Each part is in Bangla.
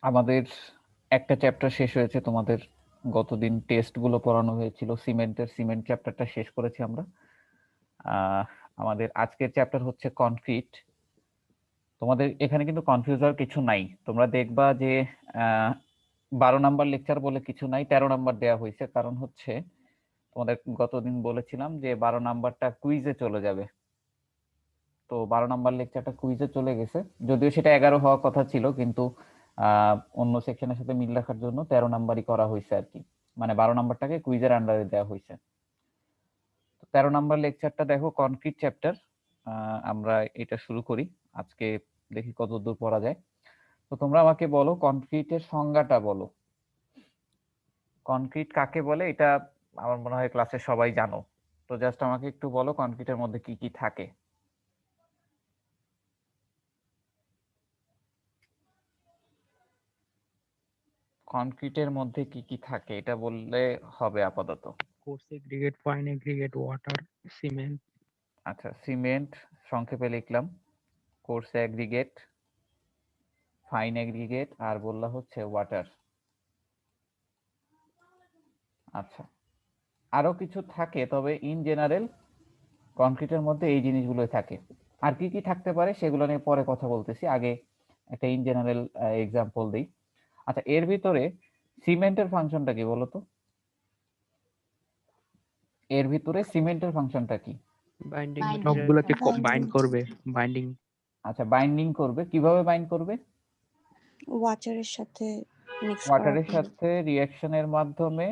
আমাদের একটা চ্যাপ্টার শেষ হয়েছে। তোমাদের গতদিন টেস্ট গুলো পড়ানো হয়েছিল, সিমেন্ট চ্যাপ্টারটা শেষ করেছি আমরা। আহ, আমাদের আজকের চ্যাপ্টার হচ্ছে কনক্রিট। তোমাদের এখানে কিন্তু কনফিউজ হওয়ার কিছু নাই। তোমরা দেখবা যে 12 নাম্বার লেকচার বলে কিছু নাই, 13 নাম্বার দেওয়া হয়েছে। কারণ হচ্ছে তোমাদের গতদিন বলেছিলাম যে 12 নাম্বারটা কুইজে চলে যাবে। তো 12 নাম্বার লেকচারটা কুইজে চলে গেছে, যদিও সেটা 11 হওয়ার কথা ছিল, কিন্তু অন্য সেকশনের সাথে মিল রাখার জন্য 13 নাম্বারই করা হয়েছে আর কি। মানে 12 নাম্বারটাকে কুইজের আন্ডারে দেওয়া হয়েছে। 13 নাম্বার লেকচারটা দেখো, কনক্রিট চ্যাপ্টার। আমরা এটা শুরু করি আজকে, দেখি কত দূর পড়া যায়। তো তোমরা আমাকে বলো, কনক্রিটের সংজ্ঞাটা বলো। কনক্রিট কাকে বলে এটা আমার মনে হয় ক্লাসে সবাই জানো। তো জাস্ট আমাকে একটু বলো কনক্রিটের মধ্যে কি কি থাকে। কনক্রিটের মধ্যে কি কি থাকে এটা বললে হবে আপাতত। Course aggregate, fine aggregate, water, cement. আচ্ছা, সিমেন্ট সংক্ষেপে লিখলাম, কোর্স অ্যাগ্রিগেট, ফাইন অ্যাগ্রিগেট, আর বললা হচ্ছে ওয়াটার। আচ্ছা, আরো কিছু থাকে, তবে ইন জেনারেল কনক্রিটের মধ্যে এই জিনিসগুলোই থাকে। আর কি কি থাকতে পারে সেগুলো নিয়ে পরে কথা বলতেছি, আগে একটা ইন জেনারেল এক্সাম্পল দিই। আচ্ছা, এর ভিতরে সিমেন্টের ফাংশনটা কি বলো তো? এর ভিতরে সিমেন্টের ফাংশনটা কি? Binding Binding. সবগুলোকে বাইন্ড Binding. করবে, বাইন্ডিং। আচ্ছা, বাইন্ডিং করবে। কিভাবে বাইন্ড করবে? ওয়াটারের সাথে মিক্স করার ওয়াটারের পরে সাথে রিঅ্যাকশনের মাধ্যমে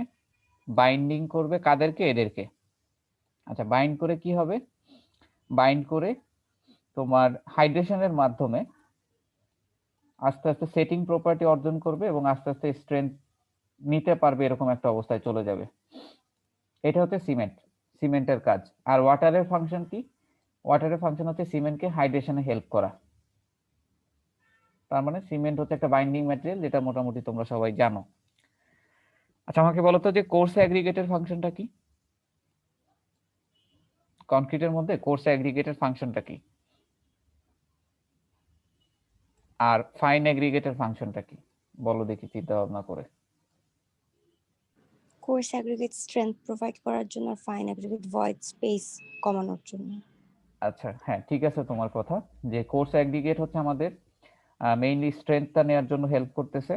বাইন্ডিং করবে কাদেরকে? এদেরকে। আচ্ছা, বাইন্ড করে কি হবে? বাইন্ড করে তোমার হাইড্রেশনের মাধ্যমে আস্তে আস্তে সেটিং প্রপার্টি অর্জন করবে এবং আস্তে আস্তে স্ট্রেংথ নিতে পারবে, এরকম একটা অবস্থায় চলে যাবে। এটা হচ্ছে সিমেন্টের কাজ। আর ওয়াটারের ফাংশন কি? ওয়াটারের ফাংশন হচ্ছে সিমেন্টকে হাইড্রেশনে হেল্প করা। তার মানে সিমেন্ট হচ্ছে একটা বাইন্ডিং ম্যাটেরিয়াল, যেটা মোটামুটি তোমরা সবাই জানো। আচ্ছা, আমাকে বলো তো যে কোর্স অ্যাগ্রিগেটের ফাংশনটা কি? কনক্রিটের মধ্যে কোর্স অ্যাগ্রিগেটের ফাংশনটা কি? আর ফাইন অ্যাগ্রিগেটের ফাংশনটা কি? বলো দেখি চিন্তা ভাবনা করে। কোর্স অ্যাগ্রিগেট স্ট্রেংথ প্রোভাইড করার জন্য আর ফাইন অ্যাগ্রিগেট ভয়েড স্পেস কমানোর জন্য। আচ্ছা, হ্যাঁ, ঠিক আছে তোমার কথা, যে কোর্স অ্যাগ্রিগেট হচ্ছে আমাদের মেইনলি স্ট্রেংথটা নেওয়ার জন্য হেল্প করতেছে।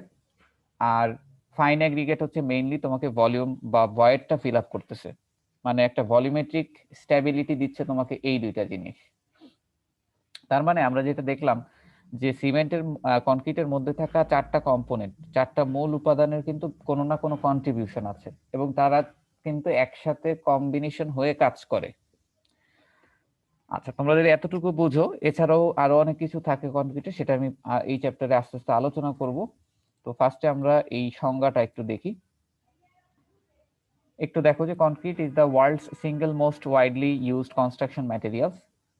আর ফাইন অ্যাগ্রিগেট হচ্ছে মেইনলি তোমাকে ভলিউম বা ভয়েডটা ফিল আপ করতেছে, মানে একটা ভলিউমেট্রিক স্ট্যাবিলিটি দিচ্ছে তোমাকে, এই দুইটা জিনিস। তার মানে আমরা যেটা দেখলাম যে সিমেন্টের কনক্রিটের মধ্যে থাকা 4টা কম্পোনেন্ট, 4টা মূল উপাদানের কিন্তু কোনো না কোনো কন্ট্রিবিউশন আছে, এবং তারা কিন্তু একসাথে কম্বিনেশন হয়ে কাজ করে। আচ্ছা, তোমরা যদি এতটুকু বুঝো, এছাড়াও আরো অনেক কিছু থাকে কনক্রিটে, সেটা আমি এই চ্যাপ্টারে আস্তে আস্তে আলোচনা করব। তো ফার্স্টে আমরা এই সংজ্ঞাটা একটু দেখি। একটু দেখো যে concrete is the world's single most widely used construction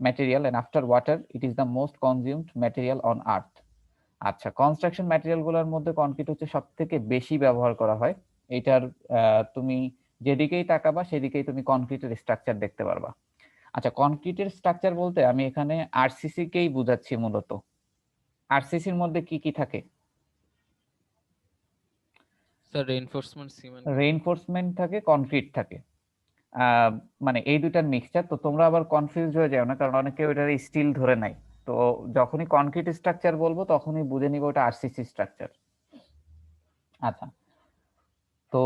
material and after water it is the most consumed material on earth. আচ্ছা, কনস্ট্রাকশন ম্যাটেরিয়ালগুলোর মধ্যে কনক্রিট হচ্ছে সব থেকে বেশি ব্যবহার করা হয়। এটার তুমি যেদিকেই তাকাবা সেদিকেই তুমি কনক্রিটের স্ট্রাকচার দেখতে পারবা। আচ্ছা, কনক্রিটের স্ট্রাকচার বলতে আমি এখানে আরসিসি কেই বুঝাচ্ছি মূলত। আরসিসির মধ্যে কি কি থাকে? Sir reinforcement cement. রেইনফোর্সমেন্ট থাকে, কনক্রিট থাকে। মানে এই দুটার মিক্সচার। তো তোমরা আবার কনফিউজ হয়ে যাও না, কারণ অনেকে ওইটার স্টিল ধরে নাই। তো যখনই কনক্রিট স্ট্রাকচার বলবো তখনই বুঝে নিব ওটা আরসিসি স্ট্রাকচার। আচ্ছা, তো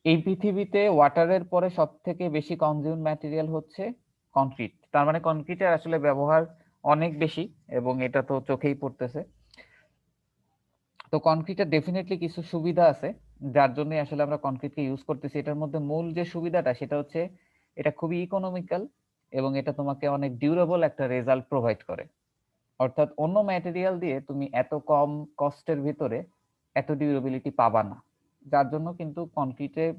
এই পৃথিবীতে ওয়াটারের পরে সব থেকে বেশি কনজিউম ম্যাটেরিয়াল হচ্ছে কনক্রিট। তার মানে কনক্রিটের আসলে ব্যবহার অনেক বেশি, এবং এটা তো চোখেই পড়তেছে। তো কনক্রিটের ডেফিনেটলি কিছু সুবিধা আছে, যার জন্য আসলে আমরা কনক্রিটকে ইউজ করতেছি। এটার মধ্যে মূল যে সুবিধাটা সেটা হচ্ছে এটা খুবই ইকোনমিক্যাল, এবং এটা তোমাকে অনেক ডিউরেবল একটা রেজাল্ট প্রোভাইড করে। অর্থাৎ অন্য ম্যাটেরিয়াল দিয়ে তুমি এত কম কস্টের ভিতরে এত ডিউরেবিলিটি পাবা না, যার জন্য কিন্তু কনক্রিটের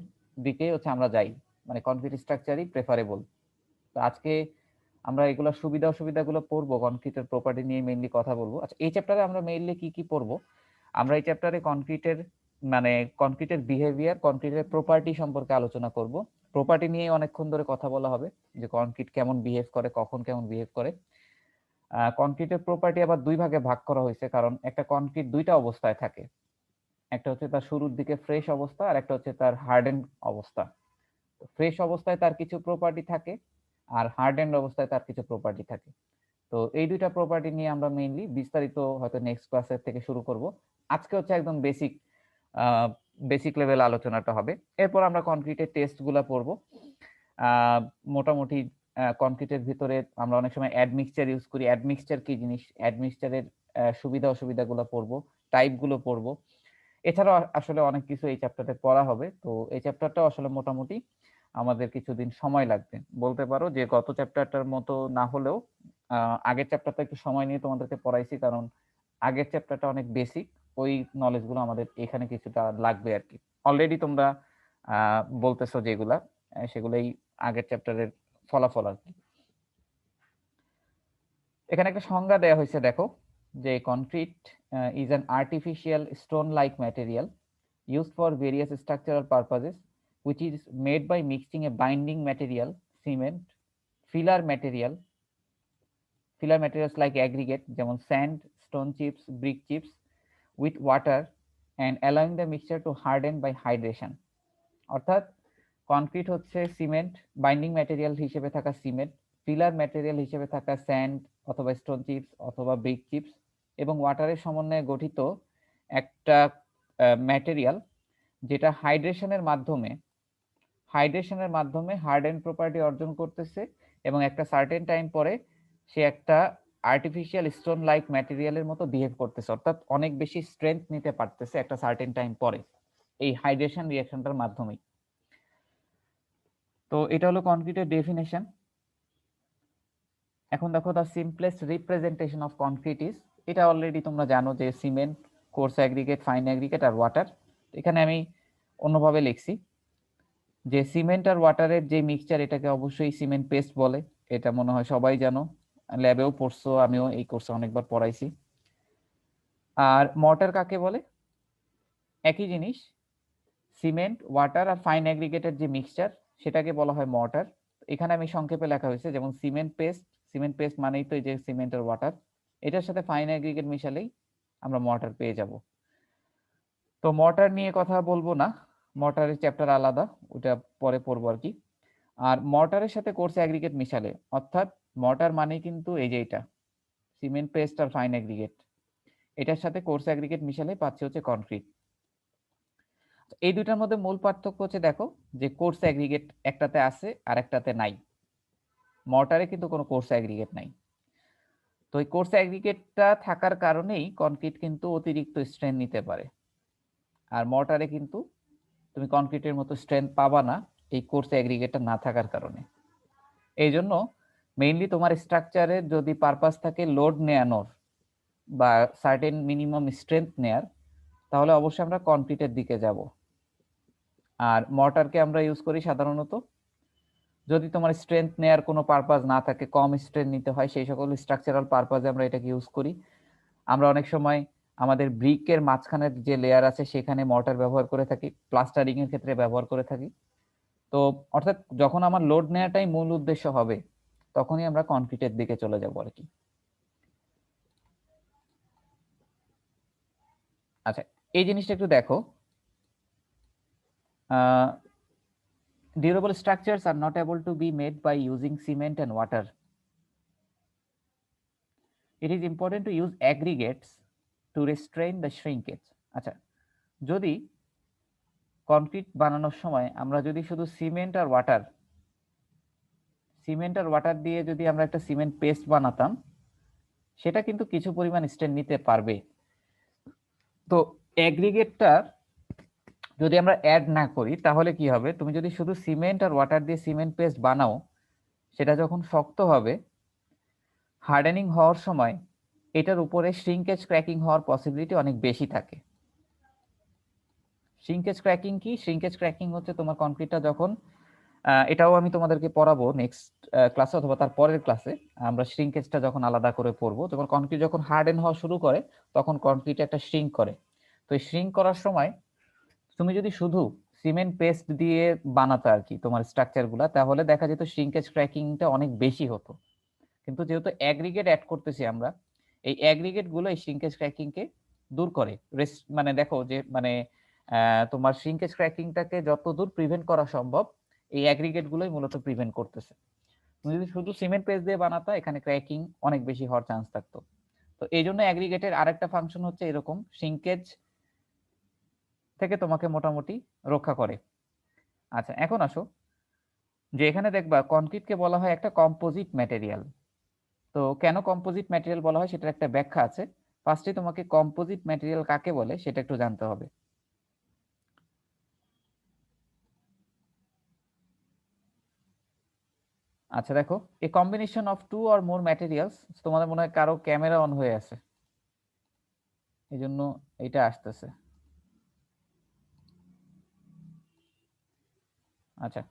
দিকে হচ্ছে আমরা যাই, মানে কনক্রিট স্ট্রাকচারই প্রেফারেবল। তো আজকে আমরা এগুলো সুবিধা অসুবিধাগুলো পড়বো, কনক্রিটের প্রপার্টি নিয়ে মেইনলি কথা বলবো। আচ্ছা, এই চ্যাপ্টারে আমরা মেইনলি কি কি পড়বো? আমরা এই চ্যাপ্টারে কনক্রিটের বিহেভিয়ার, কনক্রিটের প্রপার্টি সম্পর্কে আলোচনা করব। প্রপার্টি নিয়ে অনেকক্ষণ ধরে কথা বলা হবে, যে কনক্রিট কেমন বিহেভ করে, কখন কেমন বিহেভ করে। কনক্রিটের প্রপার্টি আবার দুই ভাগে ভাগ করা হয়েছে, কারণ একটা কনক্রিট দুইটা অবস্থায় থাকে। একটা হচ্ছে তার শুরুর দিকে ফ্রেশ অবস্থা, আর একটা হচ্ছে তার হার্ডেন অবস্থা। ফ্রেশ অবস্থায় তার কিছু প্রপার্টি থাকে, আর হার্ডেন্ড অবস্থায় তার কিছু প্রপার্টি থাকে। তো এই দুইটা প্রপার্টি নিয়ে আমরা মেইনলি বিস্তারিত হয়তো নেক্সট ক্লাসের থেকে শুরু করব। আজকে হচ্ছে একদম বেসিক লেভেল আলোচনাটা হবে। এরপর আমরা কনক্রিটের টেস্টগুলো পড়ব। মোটামুটি কনক্রিটের ভিতরে আমরা অনেক সময় অ্যাডমিক্সচার ইউজ করি। অ্যাডমিক্সচার কি জিনিস, অ্যাডমিক্সচারের সুবিধা অসুবিধাগুলো পড়ব, টাইপগুলো পড়ব। এছাড়াও আসলে অনেক কিছু এই চ্যাপ্টারে পড়া হবে। তো এই চ্যাপ্টারটা আসলে মোটামুটি আমাদের কিছুদিন সময় লাগবে, বলতে পারো যে গত চ্যাপ্টারটার মতো না হলেও আগের চ্যাপ্টারটা একটু সময় নিয়ে তোমাদেরকে পড়াইছি, কারণ আগের চ্যাপ্টারটা অনেক বেসিক, ওই নলেজগুলো আমাদের এখানে কিছুটা লাগবে আর কি। অলরেডি তোমরা বলতেছো যেগুলা, সেগুলোই আগের চ্যাপ্টারের ফলাফল আর কি। এখানে একটা সংজ্ঞা দেওয়া হয়েছে, দেখো যে concrete is an artificial stone like material used for various structural purposes, which is made by mixing a binding material, cement, filler materials like aggregate, যেমন sand, stone chips, brick chips, with water, and allowing the mixture to harden by hydration. অর্থাৎ কনক্রিট হচ্ছে সিমেন্ট, বাইন্ডিং ম্যাটেরিয়াল হিসেবে থাকা সিমেন্ট, ফিলার ম্যাটেরিয়াল হিসেবে থাকা স্যান্ড অথবা স্টোন চিপস অথবা ব্রিক চিপস, এবং ওয়াটারের সমন্বয়ে গঠিত একটা ম্যাটেরিয়াল, যেটা হাইড্রেশনের মাধ্যমে হার্ডেন প্রপার্টি অর্জন করতেছে, এবং একটা সার্টেন টাইম পরে সে একটা আর্টিফিশিয়াল স্টোন লাইক ম্যাটেরিয়ালের মতো বিহেভ করতেছে, অর্থাৎ অনেক বেশি স্ট্রেংথ নিতে পারতেছে একটা সার্টেন টাইম পরে এই হাইড্রেশন রিঅ্যাকশনটার মাধ্যমেই। তো এটা হলো কনক্রিটের ডেফিনেশন। এখন দেখো the simplest representation of concrete is, এটা অলরেডি তোমরা জানো যে cement, coarse aggregate, fine aggregate আর ওয়াটার। এখানে আমি অন্যভাবে লিখছি যে সিমেন্ট আর ওয়াটারের যে মিক্সচার, এটাকে অবশ্যই সিমেন্ট পেস্ট বলে। এটা মনে হয় সবাই জানো, ল্যাবেও পড়ছো, আমিও এই কোর্সে অনেকবার পড়াইছি। আর মর্টার কাকে বলে? একই জিনিস, সিমেন্ট, ওয়াটার আর ফাইন অ্যাগ্রিগেটের যে মিক্সচার, সেটাকে বলা হয় মর্টার। এখানে আমি সংক্ষেপে লেখা হয়েছে, যেমন সিমেন্ট পেস্ট মানেই তো এই যে সিমেন্ট আর ওয়াটার, এটার সাথে ফাইন অ্যাগ্রিগেট মিশালেই আমরা মর্টার পেয়ে যাব। তো মর্টার নিয়ে কথা বলবো না, মর্টারের চ্যাপ্টার আলাদা, ওটা পরে পড়বো আর কি। আর মর্টারের সাথে কোর্স অ্যাগ্রিগেট মিশালে, অর্থাৎ মর্টার মানে কিন্তু এই যে এটা সিমেন্ট পেস্ট আর ফাইন অ্যাগ্রিগেট, এটার সাথে কোর্স অ্যাগ্রিগেট মিশালে পাচ্ছি হচ্ছে কনক্রিট। এই দুইটার মধ্যে মূল পার্থক্য হচ্ছে, দেখো যে কোর্স অ্যাগ্রিগেট একটাতে আছে আর একটাতে নাই। মর্টারে কিন্তু কোনো কোর্স অ্যাগ্রিগেট নাই। তো এই কোর্স অ্যাগ্রিগেটটা থাকার কারণেই কনক্রিট কিন্তু অতিরিক্ত স্ট্রেংথ নিতে পারে, আর মর্টারে কিন্তু তুমি কনক্রিটের মতো স্ট্রেংথ পাবা না এই কোর্স অ্যাগ্রিগেটটা না থাকার কারণে। এই জন্য মেইনলি তোমার স্ট্রাকচারের যদি পারপাস থাকে লোড নেয়ানোর বা সার্টেন মিনিমাম স্ট্রেংথ নেয়ার, তাহলে অবশ্যই আমরা কনক্রিটের দিকে যাব। আর মর্টারকে আমরা ইউজ করি সাধারণত যদি তোমার স্ট্রেংথ নেয়ার কোনো পারপাস না থাকে, কম স্ট্রেংথ নিতে হয়, সেই সকল স্ট্রাকচারাল পারপাসে আমরা এটাকে ইউজ করি। আমরা অনেক সময় আমাদের ব্রিকের মাঝখানের যে লেয়ার আছে সেখানে মর্টার ব্যবহার করে থাকি, প্লাস্টারিং এর ক্ষেত্রে ব্যবহার করে থাকি। তো অর্থাৎ যখন আমার লোড নেওয়াটাই মূল উদ্দেশ্য হবে, তখনই আমরা কনক্রিটের দিকে চলে যাব আর কি। আচ্ছা, এই জিনিসটা একটু দেখো, durable structures are not able to be made by using cement and water. It is important to use aggregates to restrain the shrinkage. আচ্ছা, যদি কনক্রিট বানানোর সময় আমরা যদি শুধু সিমেন্ট আর ওয়াটার দিয়ে যদি আমরা একটা সিমেন্ট পেস্ট বানাতাম, সেটা কিন্তু কিছু পরিমাণ স্ট্রেন নিতে পারবে। তো অ্যাগ্রিগেটটা যদি আমরা অ্যাড না করি, তাহলে কি হবে, তুমি যদি শুধু সিমেন্ট আর ওয়াটার দিয়ে সিমেন্ট পেস্ট বানাও, সেটা যখন শক্ত হবে, হার্ডেনিং হওয়ার সময় এটার উপরে শ্রিঙ্কেজ ক্র্যাকিং হওয়ার পসিবিলিটি অনেক বেশি থাকে। শ্রিঙ্কেজ ক্র্যাকিং কি? শ্রিঙ্কেজ ক্র্যাকিং হচ্ছে তোমার কনক্রিটটা যখন, এটাও আমি তোমাদেরকে পড়াবো নেক্সট ক্লাসে অথবা তার পরের ক্লাসে, আমরা শ্রিঙ্কেজটা যখন আলাদা করে পড়বো। তোমার কনক্রিট যখন হার্ডেন হওয়া শুরু করে, তখন কনক্রিট একটা শ্রিঙ্ক করে। তো এই শ্রিঙ্ক করার সময় তুমি যদি শুধু সিমেন্ট পেস্ট দিয়ে বানাতে আর কি তোমার স্ট্রাকচারগুলো, তাহলে দেখা যেত শ্রিঙ্কেজ ক্র্যাকিংটা অনেক বেশি হতো। কিন্তু যেহেতু অ্যাগ্রিগেট অ্যাড করতেছি আমরা, এই অ্যাগ্রিগেট গুলো এই শ্রিঙ্কেজ ক্র্যাকিংকে দূর করে। মানে দেখো যে মানে তোমার শ্রিঙ্কেজ ক্র্যাকিংটাকে যত দূর প্রিভেন্ট করা সম্ভব এই অ্যাগ্রিগেট গুলোই মূলত প্রিভেন্ট করতেছে। তুমি যদি শুধু সিমেন্ট পেস্ট দিয়ে বানাতা এখানে ক্র্যাকিং অনেক বেশি হওয়ার চান্স থাকতো। তো এই জন্য অ্যাগ্রিগেটের আরেকটা ফাংশন হচ্ছে এরকম শ্রিঙ্কেজ থেকে তোমাকে মোটামুটি রক্ষা করে। আচ্ছা এখন আসো যে এখানে দেখবা কনক্রিটকে বলা হয় একটা কম্পোজিট ম্যাটেরিয়াল। তো কেন কম্পোজিট ম্যাটেরিয়াল বলা হয় সেটার একটা ব্যাখ্যা আছে। ফার্স্টে তোমাকে কম্পোজিট ম্যাটেরিয়াল কাকে বলে সেটা একটু জানতে হবে। আচ্ছা দেখো a combination of two or more materials, তোমাদের মনে হয় কারো ক্যামেরা অন হয়ে আছে এই জন্য এটা আসতেছে। আচ্ছা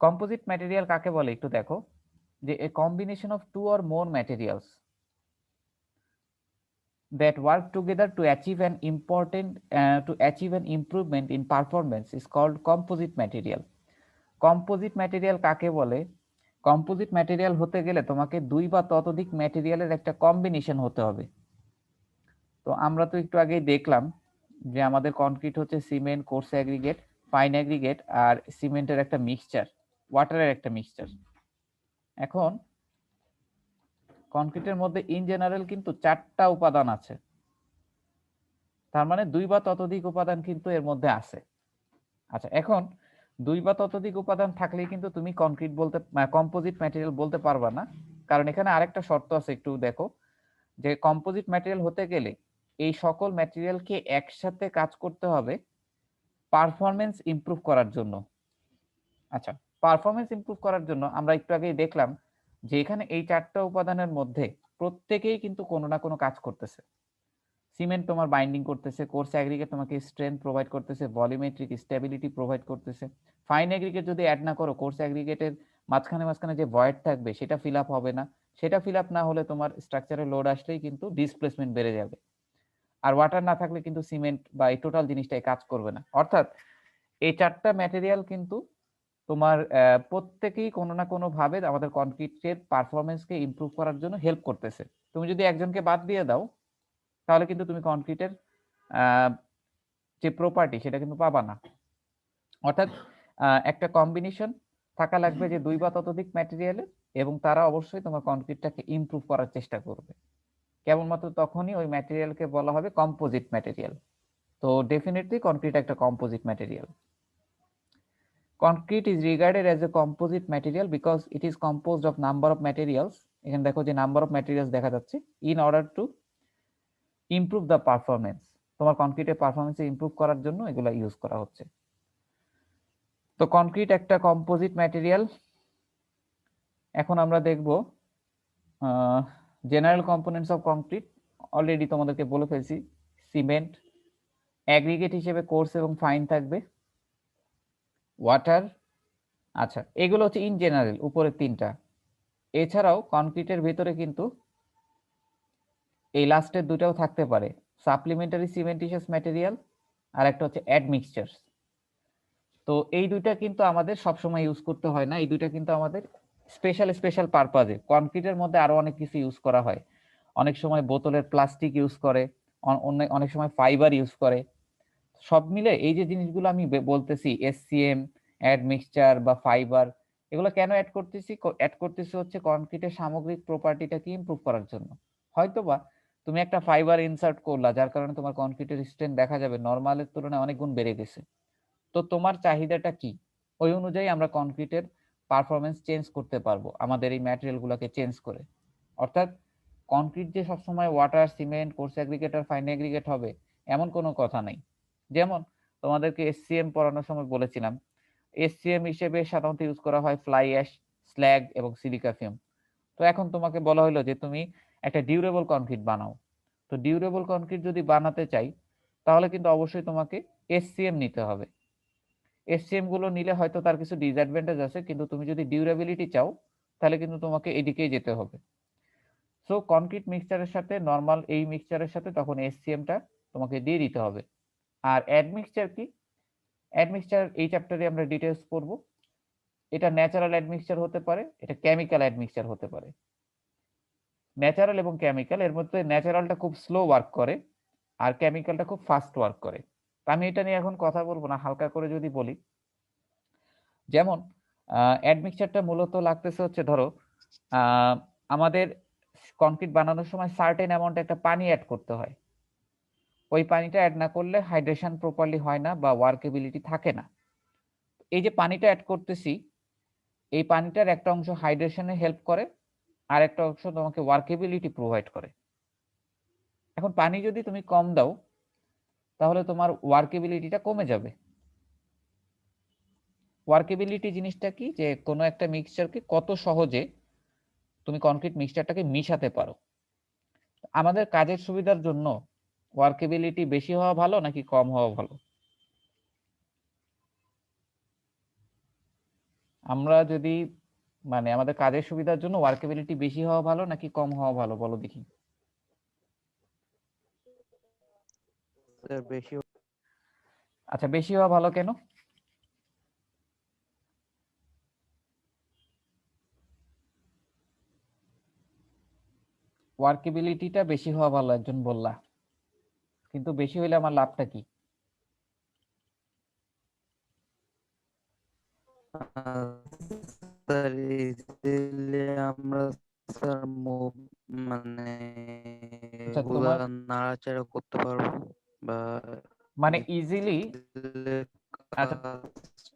কম্পোজিট ম্যাটেরিয়াল কাকে বলে একটু দেখো, যে a combination of two or more materials that work together to achieve an improvement in performance is called composite material. Composite material কাকে বলে? কম্পোজিট ম্যাটেরিয়াল হতে গেলে তোমাকে দুই বা ততোধিক ম্যাটেরিয়ালের একটা কম্বিনেশন হতে হবে। তো আমরা তো একটু আগেই দেখলাম যে আমাদের কনক্রিট হচ্ছে cement, coarse aggregate, fine aggregate আর সিমেন্টের একটা মিক্সচার, ওয়াটারের একটা মিক্সচার। এখন কনক্রিটের মধ্যে ইন জেনারেল কিন্তু 4টা উপাদান আছে, তার মানে দুই বা ততোধিক উপাদান কিন্তু এর মধ্যে আছে। আচ্ছা এখন দুই বা ততোধিক উপাদান থাকলেই কিন্তু তুমি কনক্রিট বলতে কম্পোজিট ম্যাটেরিয়াল বলতে পারবা না, কারণ এখানে আরেকটা শর্ত আছে একটু দেখো, যে কম্পোজিট ম্যাটেরিয়াল হতে গেলে এই সকল ম্যাটেরিয়ালকে একসাথে কাজ করতে হবে পারফরমেন্স ইমপ্রুভ করার জন্য। আচ্ছা পারফরমেন্স ইমপ্রুভ করার জন্য আমরা একটু আগেই দেখলাম যে এখানে এই 4টা উপাদানের মধ্যে প্রত্যেকেই কিন্তু কোনো না কোনো কাজ করতেছে। সিমেন্ট তোমার বাইন্ডিং করতেছে, কোর্স অ্যাগ্রিগেট তোমাকে স্ট্রেংথ প্রোভাইড করতেছে, ভলিউমেট্রিক স্টেবিলিটি প্রোভাইড করতেছে। ফাইন অ্যাগ্রিগেট যদি অ্যাড না করো কোর্স অ্যাগ্রিগেটের মাঝখানে যে ভয়েড থাকবে সেটা ফিল আপ হবে না, সেটা ফিল আপ না হলে তোমার স্ট্রাকচারে লোড আসলেই কিন্তু ডিসপ্লেসমেন্ট বেড়ে যাবে। আর ওয়াটার না থাকলে কিন্তু সিমেন্ট বা এই টোটাল জিনিসটাই কাজ করবে না। অর্থাৎ এই 4টা ম্যাটেরিয়াল কিন্তু তোমার প্রত্যেকেই কোনো না কোনো ভাবে আমাদের কনক্রিটের পারফরমেন্সকে ইমপ্রুভ করার জন্য হেল্প করতেছে। তুমি যদি একজনকে বাদ দিয়ে দাও তাহলে কিন্তু তুমি কনক্রিটের যে প্রপার্টি সেটা কিন্তু পাবা না। অর্থাৎ একটা কম্বিনেশন থাকা লাগবে যে দুই বা ততোধিক ম্যাটেরিয়ালের, এবং তারা অবশ্যই তোমার কনক্রিটটাকে ইমপ্রুভ করার চেষ্টা করবে। কেবলমাত্র তখনই ওই ম্যাটেরিয়ালকে বলা হবে কম্পোজিট ম্যাটেরিয়াল। তো ডেফিনেটলি কনক্রিট একটা composite material. Concrete is regarded as a composite material because it is composed of number of materials, এখানে দেখো যে নাম্বার অফ ম্যাটেরিয়ালস দেখা যাচ্ছে, in order to improve the performance, তোমার কনক্রিটের পারফরমেন্স ইমপ্রুভ করার জন্য এগুলা ইউজ করা হচ্ছে। তো কনক্রিট একটা কম্পোজিট ম্যাটেরিয়াল। এখন আমরা দেখব general components of concrete. Already তোমাদেরকে বলে ফেলছি, সিমেন্ট, অ্যাগ্রিগেট হিসেবে কোর্স এবং ফাইন থাকবে, ওয়াটার। আচ্ছা এগুলো হচ্ছে ইন জেনারেল উপরের 3টা। এছাড়াও কনক্রিটের ভিতরে কিন্তু এই লাস্টের 2টাও থাকতে পারে, সাপ্লিমেন্টারি সিমেন্টিশিয়াস ম্যাটেরিয়াল আর একটা হচ্ছে অ্যাডমিক্সচারস। তো এই 2টা কিন্তু আমাদের সবসময় ইউজ করতে হয় না, এই 2টা কিন্তু আমাদের স্পেশাল পারপাজে। কনক্রিটের মধ্যে আরো অনেক কিছু ইউজ করা হয়, অনেক সময় বোতলের প্লাস্টিক ইউজ করে, অনেক সময় ফাইবার ইউজ করে। সব মিলে এই যে জিনিসগুলো আমি বলতেছি এসসিএম, অ্যাডমিক্সচার বা ফাইবার, এগুলো কেন অ্যাড করতেছি হচ্ছে কনক্রিটের সামগ্রিক প্রপার্টিটাকে ইমপ্রুভ করার জন্য। হয়তোবা তুমি একটা ফাইবার ইনসার্ট করলা যার কারণে তোমার কনক্রিটের স্ট্রেংথ দেখা যাবে নরমালের তুলনায় অনেক গুণ বেড়ে গেছে। তো তোমার চাহিদাটা কি, ওই অনুযায়ী আমরা কনক্রিটের পারফরমেন্স চেঞ্জ করতে পারবো আমাদের এই ম্যাটেরিয়ালগুলোকে চেঞ্জ করে। অর্থাৎ কনক্রিট যে সবসময় ওয়াটার, সিমেন্ট, কোর্স অ্যাগ্রিগেট আর ফাইন অ্যাগ্রিগেট হবে এমন কোনো কথা নাই। যেমন তোমাদেরকে এসসিএম পড়ানোর সময় বলেছিলাম, এসসিএম হিসেবে সাধারণত ইউজ করা হয় ফ্লাই অ্যাশ, স্ল্যাগ এবং সিলিকা ফিউম। তো এখন তোমাকে বলা হলো যে তুমি একটা ডিউরেবল কনক্রিট বানাও। তো ডিউরেবল কনক্রিট যদি বানাতে চাই তাহলে কিন্তু অবশ্যই তোমাকে এসসিএম নিতে হবে। এসসিএম গুলো নিলে হয়তো তার কিছু ডিসঅ্যাডভান্টেজ আছে, কিন্তু তুমি যদি ডিউরেবিলিটি চাও তাহলে কিন্তু তোমাকে এদিকেই যেতে হবে। সো কনক্রিট মিক্সচারের সাথে নরমাল এই মিক্সচারের সাথে তখন এসসিএমটা তোমাকে দিয়ে দিতে হবে। আর অ্যাডমিক্সচার কি? অ্যাডমিক্সচার এই চ্যাপ্টারে আমরা ডিটেইলস পড়ব। এটা ন্যাচারাল অ্যাডমিক্সচার হতে পারে, এটা কেমিক্যাল অ্যাডমিক্সচার হতে পারে। ন্যাচারাল এবং কেমিক্যাল, এর মধ্যে ন্যাচারালটা খুব স্লো ওয়ার্ক করে, আর কেমিক্যালটা খুব ফাস্ট ওয়ার্ক করে। তো আমি এটা নিয়ে এখন কথা বলবো না, হালকা করে যদি বলি, যেমন অ্যাডমিক্সচারটা মূলত লাগতেছে হচ্ছে ধরো আমাদের কনক্রিট বানানোর সময় সার্টেন অ্যামাউন্ট একটা পানি অ্যাড করতে হয়। ওই পানিটা অ্যাড না করলে হাইড্রেশন প্রপারলি হয় না বা ওয়ার্কেবিলিটি থাকে না। এই যে পানিটা অ্যাড করতেছি, এই পানিটার একটা অংশ হাইড্রেশনে হেল্প করে, আর একটা অংশ তোমাকে ওয়ার্কেবিলিটি প্রোভাইড করে। এখন পানি যদি তুমি কম দাও তাহলে তোমার ওয়ার্কেবিলিটিটা কমে যাবে। ওয়ার্কেবিলিটি জিনিসটা কি, যে কোনো একটা মিক্সচারকে কত সহজে তুমি কনক্রিট মিক্সচারটাকে মিশাতে পারো। আমাদের কাজের সুবিধার জন্য ওয়ার্কেবিলিটি বেশি হওয়া ভালো নাকি কম হওয়া ভালো? আমরা যদি মানে আমাদের কাজের সুবিধার জন্য ওয়ার্কেবিলিটি বেশি হওয়া ভালো নাকি কম হওয়া ভালো, বলো দেখি। স্যার বেশি। আচ্ছা, বেশি হওয়া ভালো কেন? ওয়ার্কেবিলিটিটা বেশি হওয়া ভালো একজন বললা, কিন্তু বেশি হইলে আমার লাভটা কি? স্যার ইজিলি আমরা স্যার মানে আচ্ছা, গুলা তোমার নাড়াচাড়া করতে পারবো বা মানে ইজিলি, আচ্ছা কাজটা আচ্ছা,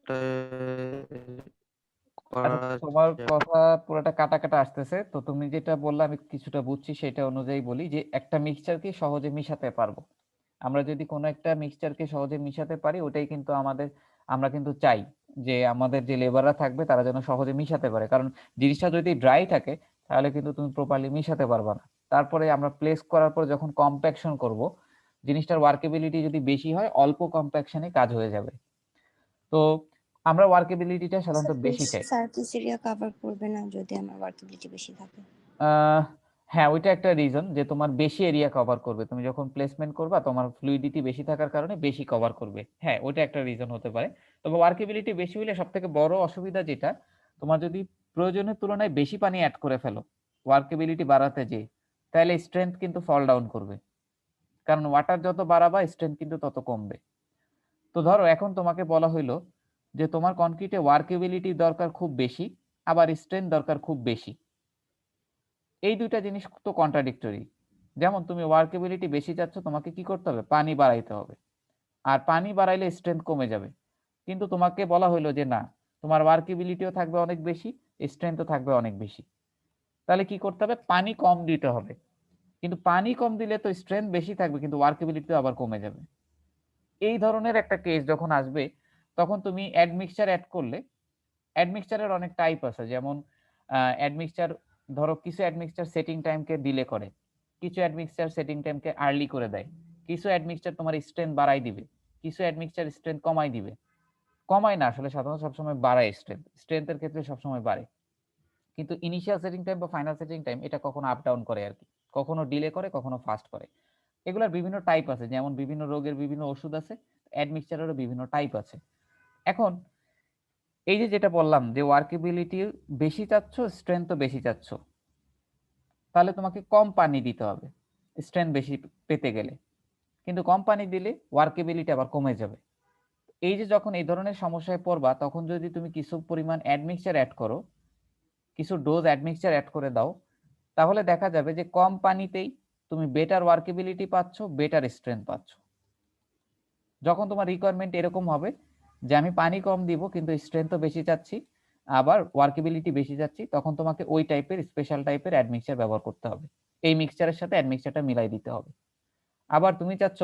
করা তোমার যাবে। কথা পুরোটা কাটা কাটা আসতেছে, তো তুমি যেটা বললে আমি কিছুটা বুঝছি, সেটা অনুযায়ী বলি যে একটা মিক্সচারকে সহজে মিশাতে পারবো। আমরা যদি কোনো একটা মিক্সচারকে সহজে মিশাতে পারি, ওটাই কিন্তু আমরা কিন্তু চাই যে আমাদের যে লেবাররা থাকবে তারা যেন সহজে মিশাতে পারে, কারণ জিনিসটা যদি ড্রাই থাকে তাহলে কিন্তু তুমি প্রপারলি মিশাতে পারবা না। তারপরে আমরা প্লেস করার পর যখন কম্প্যাকশন করব, জিনিসটার ওয়ার্কেবিলিটি যদি বেশি হয়, অল্প কম্প্যাকশনে কাজ হয়ে যাবে। তো আমরা ওয়ার্কেবিলিটিটা সাধারণত বেশি চাই। সার্ফেস এরিয়া কভার করবে না যদি আমার ওয়ার্কেবিলিটি বেশি থাকে? আহ হ্যাঁ, ওইটা একটা রিজন যে তোমার বেশি এরিয়া কভার করবে, তুমি যখন প্লেসমেন্ট করবা তোমার ফ্লুইডিটি বেশি থাকার কারণে বেশি কভার করবে। হ্যাঁ, ওইটা একটা রিজন হতে পারে। তবে ওয়ার্কেবিলিটি বেশি হলে সবথেকে বড় অসুবিধা যেটা, তোমার যদি প্রয়োজনের তুলনায় বেশি পানি অ্যাড করে ফেলো ওয়ার্কেবিলিটি বাড়াতে যে, তাহলে স্ট্রেংথ কিন্তু ফল ডাউন করবে, কারণ ওয়াটার যত বাড়াবা স্ট্রেংথ কিন্তু তত কমবে। তো ধরো এখন তোমাকে বলা হইলো যে তোমার কনক্রিটে ওয়ার্কেবিলিটি দরকার খুব বেশি, আবার স্ট্রেংথ দরকার খুব বেশি। এই দুইটা জিনিস তো কন্ট্রাডিক্টরি। যেমন তুমি ওয়ার্কেবিলিটি বেশি চাচ্ছ, তোমাকে কি করতে হবে, পানি বাড়াইতে হবে, আর পানি বাড়াইলে স্ট্রেংথ কমে যাবে। কিন্তু তোমাকে বলা হলো যে না, তোমার ওয়ার্কেবিলিটিও থাকবে অনেক বেশি, স্ট্রেংথও থাকবে অনেক বেশি। তাহলে কি করতে হবে, পানি কম দিতে হবে। কিন্তু পানি কম দিলে তো স্ট্রেংথ বেশি থাকবে কিন্তু ওয়ার্কেবিলিটিও আবার কমে যাবে। এই ধরনের একটা কেস যখন আসবে, তখন তুমি অ্যাডমিক্সচার অ্যাড করলে, অ্যাডমিক্সচারের অনেক টাইপ আছে। যেমন অ্যাডমিক্সচার, ধরো কিছু অ্যাডমিক্সচার সেটিং টাইমকে ডিলে করে, কিছু অ্যাডমিক্সচার সেটিং টাইমকে আর্লি করে দেয়, কিছু অ্যাডমিক্সচার তোমার স্ট্রেংথ বাড়াই দিবে, কিছু অ্যাডমিক্সচার স্ট্রেংথ কমাই দিবে। কমায় না, আসলে সাধারণত সবসময় বাড়ায়, স্ট্রেংথের ক্ষেত্রে সবসময় বাড়ে। কিন্তু ইনিশিয়াল সেটিং টাইম বা ফাইনাল সেটিং টাইম এটা কখনো আপ ডাউন করে আর কি, কখনো ডিলে করে, কখনো ফাস্ট করে। এগুলোর বিভিন্ন টাইপ আছে, যেমন বিভিন্ন রোগের বিভিন্ন ওষুধ আছে, অ্যাডমিক্সচারেরও বিভিন্ন টাইপ আছে। এখন এই যে যেটা বললাম যে ওয়ার্কেবিলিটি বেশি চাচ্ছ, স্ট্রেংথও বেশি চাচ্ছ, তাহলে তোমাকে কম পানি দিতে হবে স্ট্রেংথ বেশি পেতে গেলে। কিন্তু কম পানি দিলে ওয়ার্কেবিলিটি আবার কমে যাবে। এই যে যখন এই ধরনের সমস্যায় পড়বা, তখন যদি তুমি কিছু পরিমাণ অ্যাডমিক্সচার অ্যাড করো, কিছু ডোজ অ্যাডমিক্সচার অ্যাড করে দাও, তাহলে দেখা যাবে যে কম পানিতেই তুমি বেটার ওয়ার্কেবিলিটি পাচ্ছ, বেটার স্ট্রেংথ পাচ্ছ। যখন তোমার রিকোয়ারমেন্ট এরকম হবে যে আমি পানি কম দিব কিন্তু স্ট্রেংথও বেশি চাচ্ছি, আবার ওয়ার্কেবিলিটি বেশি চাচ্ছি, তখন তোমাকে ওই টাইপের স্পেশাল টাইপের অ্যাডমিক্সচার ব্যবহার করতে হবে। এই মিক্সচারের সাথে অ্যাডমিক্সচারটা মিলাই দিতে হবে। আবার তুমি চাচ্ছ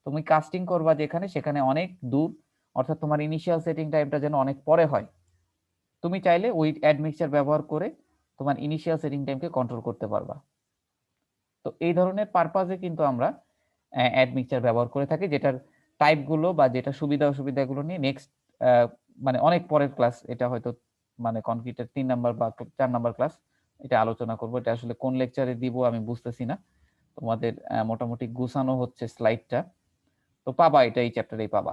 তুমি কাস্টিং করবা যেখানে, সেখানে অনেক দূর, অর্থাৎ তোমার ইনিশিয়াল সেটিং টাইমটা যেন অনেক পরে হয়, তুমি চাইলে ওই অ্যাডমিক্সচার ব্যবহার করে তোমার ইনিশিয়াল সেটিং টাইমকে কন্ট্রোল করতে পারবা। তো এই ধরনের পারপাজে কিন্তু আমরা অ্যাডমিক্সচার ব্যবহার করে থাকি, যেটার টাইপগুলো বা যেটা সুবিধা অসুবিধাগুলো নিয়ে নেক্সট মানে অনেক পরের ক্লাস, এটা হয়তো মানে কনক্রিটের 3 নাম্বার বা 4 নাম্বার ক্লাস, এটা আলোচনা করব। এটা আসলে কোন লেকচারে দিব আমি বুঝতেছি না, তোমাদের মোটামুটি গুছানো হচ্ছে স্লাইডটা, তো পাবা, এটা এই চ্যাপ্টারেই পাবা।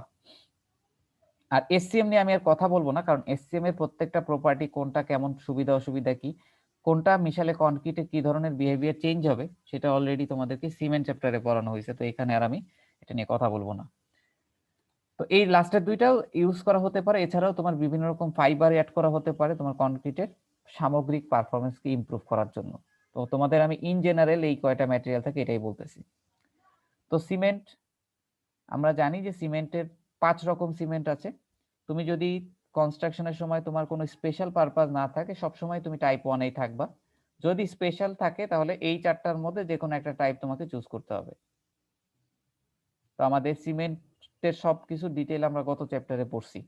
আর এসসিএম নিয়ে আমি আর কথা বলবো না, কারণ এসসিএম এর প্রত্যেকটা প্রপার্টি কোনটা কেমন, সুবিধা অসুবিধা কি, কোনটা মিশালে কনক্রিটে কি ধরনের বিহেভিয়ার চেঞ্জ হবে সেটা অলরেডি তোমাদেরকে সিমেন্ট চ্যাপ্টারে পড়ানো হয়েছে, তো এখানে আর আমি এটা নিয়ে কথা বলবো না। তো এই লাস্টের দুইটাও ইউজ করা হতে পারে, এছাড়াও তোমার বিভিন্ন রকম ফাইবার অ্যাড করা হতে পারে তোমার কনক্রিটের সামগ্রিক পারফরমেন্সকে ইমপ্রুভ করার জন্য। তো তোমাদের আমি ইন জেনারেল এই কয়টা ম্যাটেরিয়াল থাকে এটাই বলতেছি। তো সিমেন্ট, আমরা জানি যে সিমেন্টের 5 রকম সিমেন্ট আছে। তুমি যদি কনস্ট্রাকশনের সময় তোমার কোনো স্পেশাল পারপাস না থাকে, সব সময় তুমি টাইপ 1 এই থাকবা। যদি স্পেশাল থাকে তাহলে এই 4টার মধ্যে যে কোনো একটা টাইপ তোমাকে চুজ করতে হবে। তো আমাদের সিমেন্টের সবকিছু ডিটেইল আমরা গত চ্যাপ্টারে পড়ছি।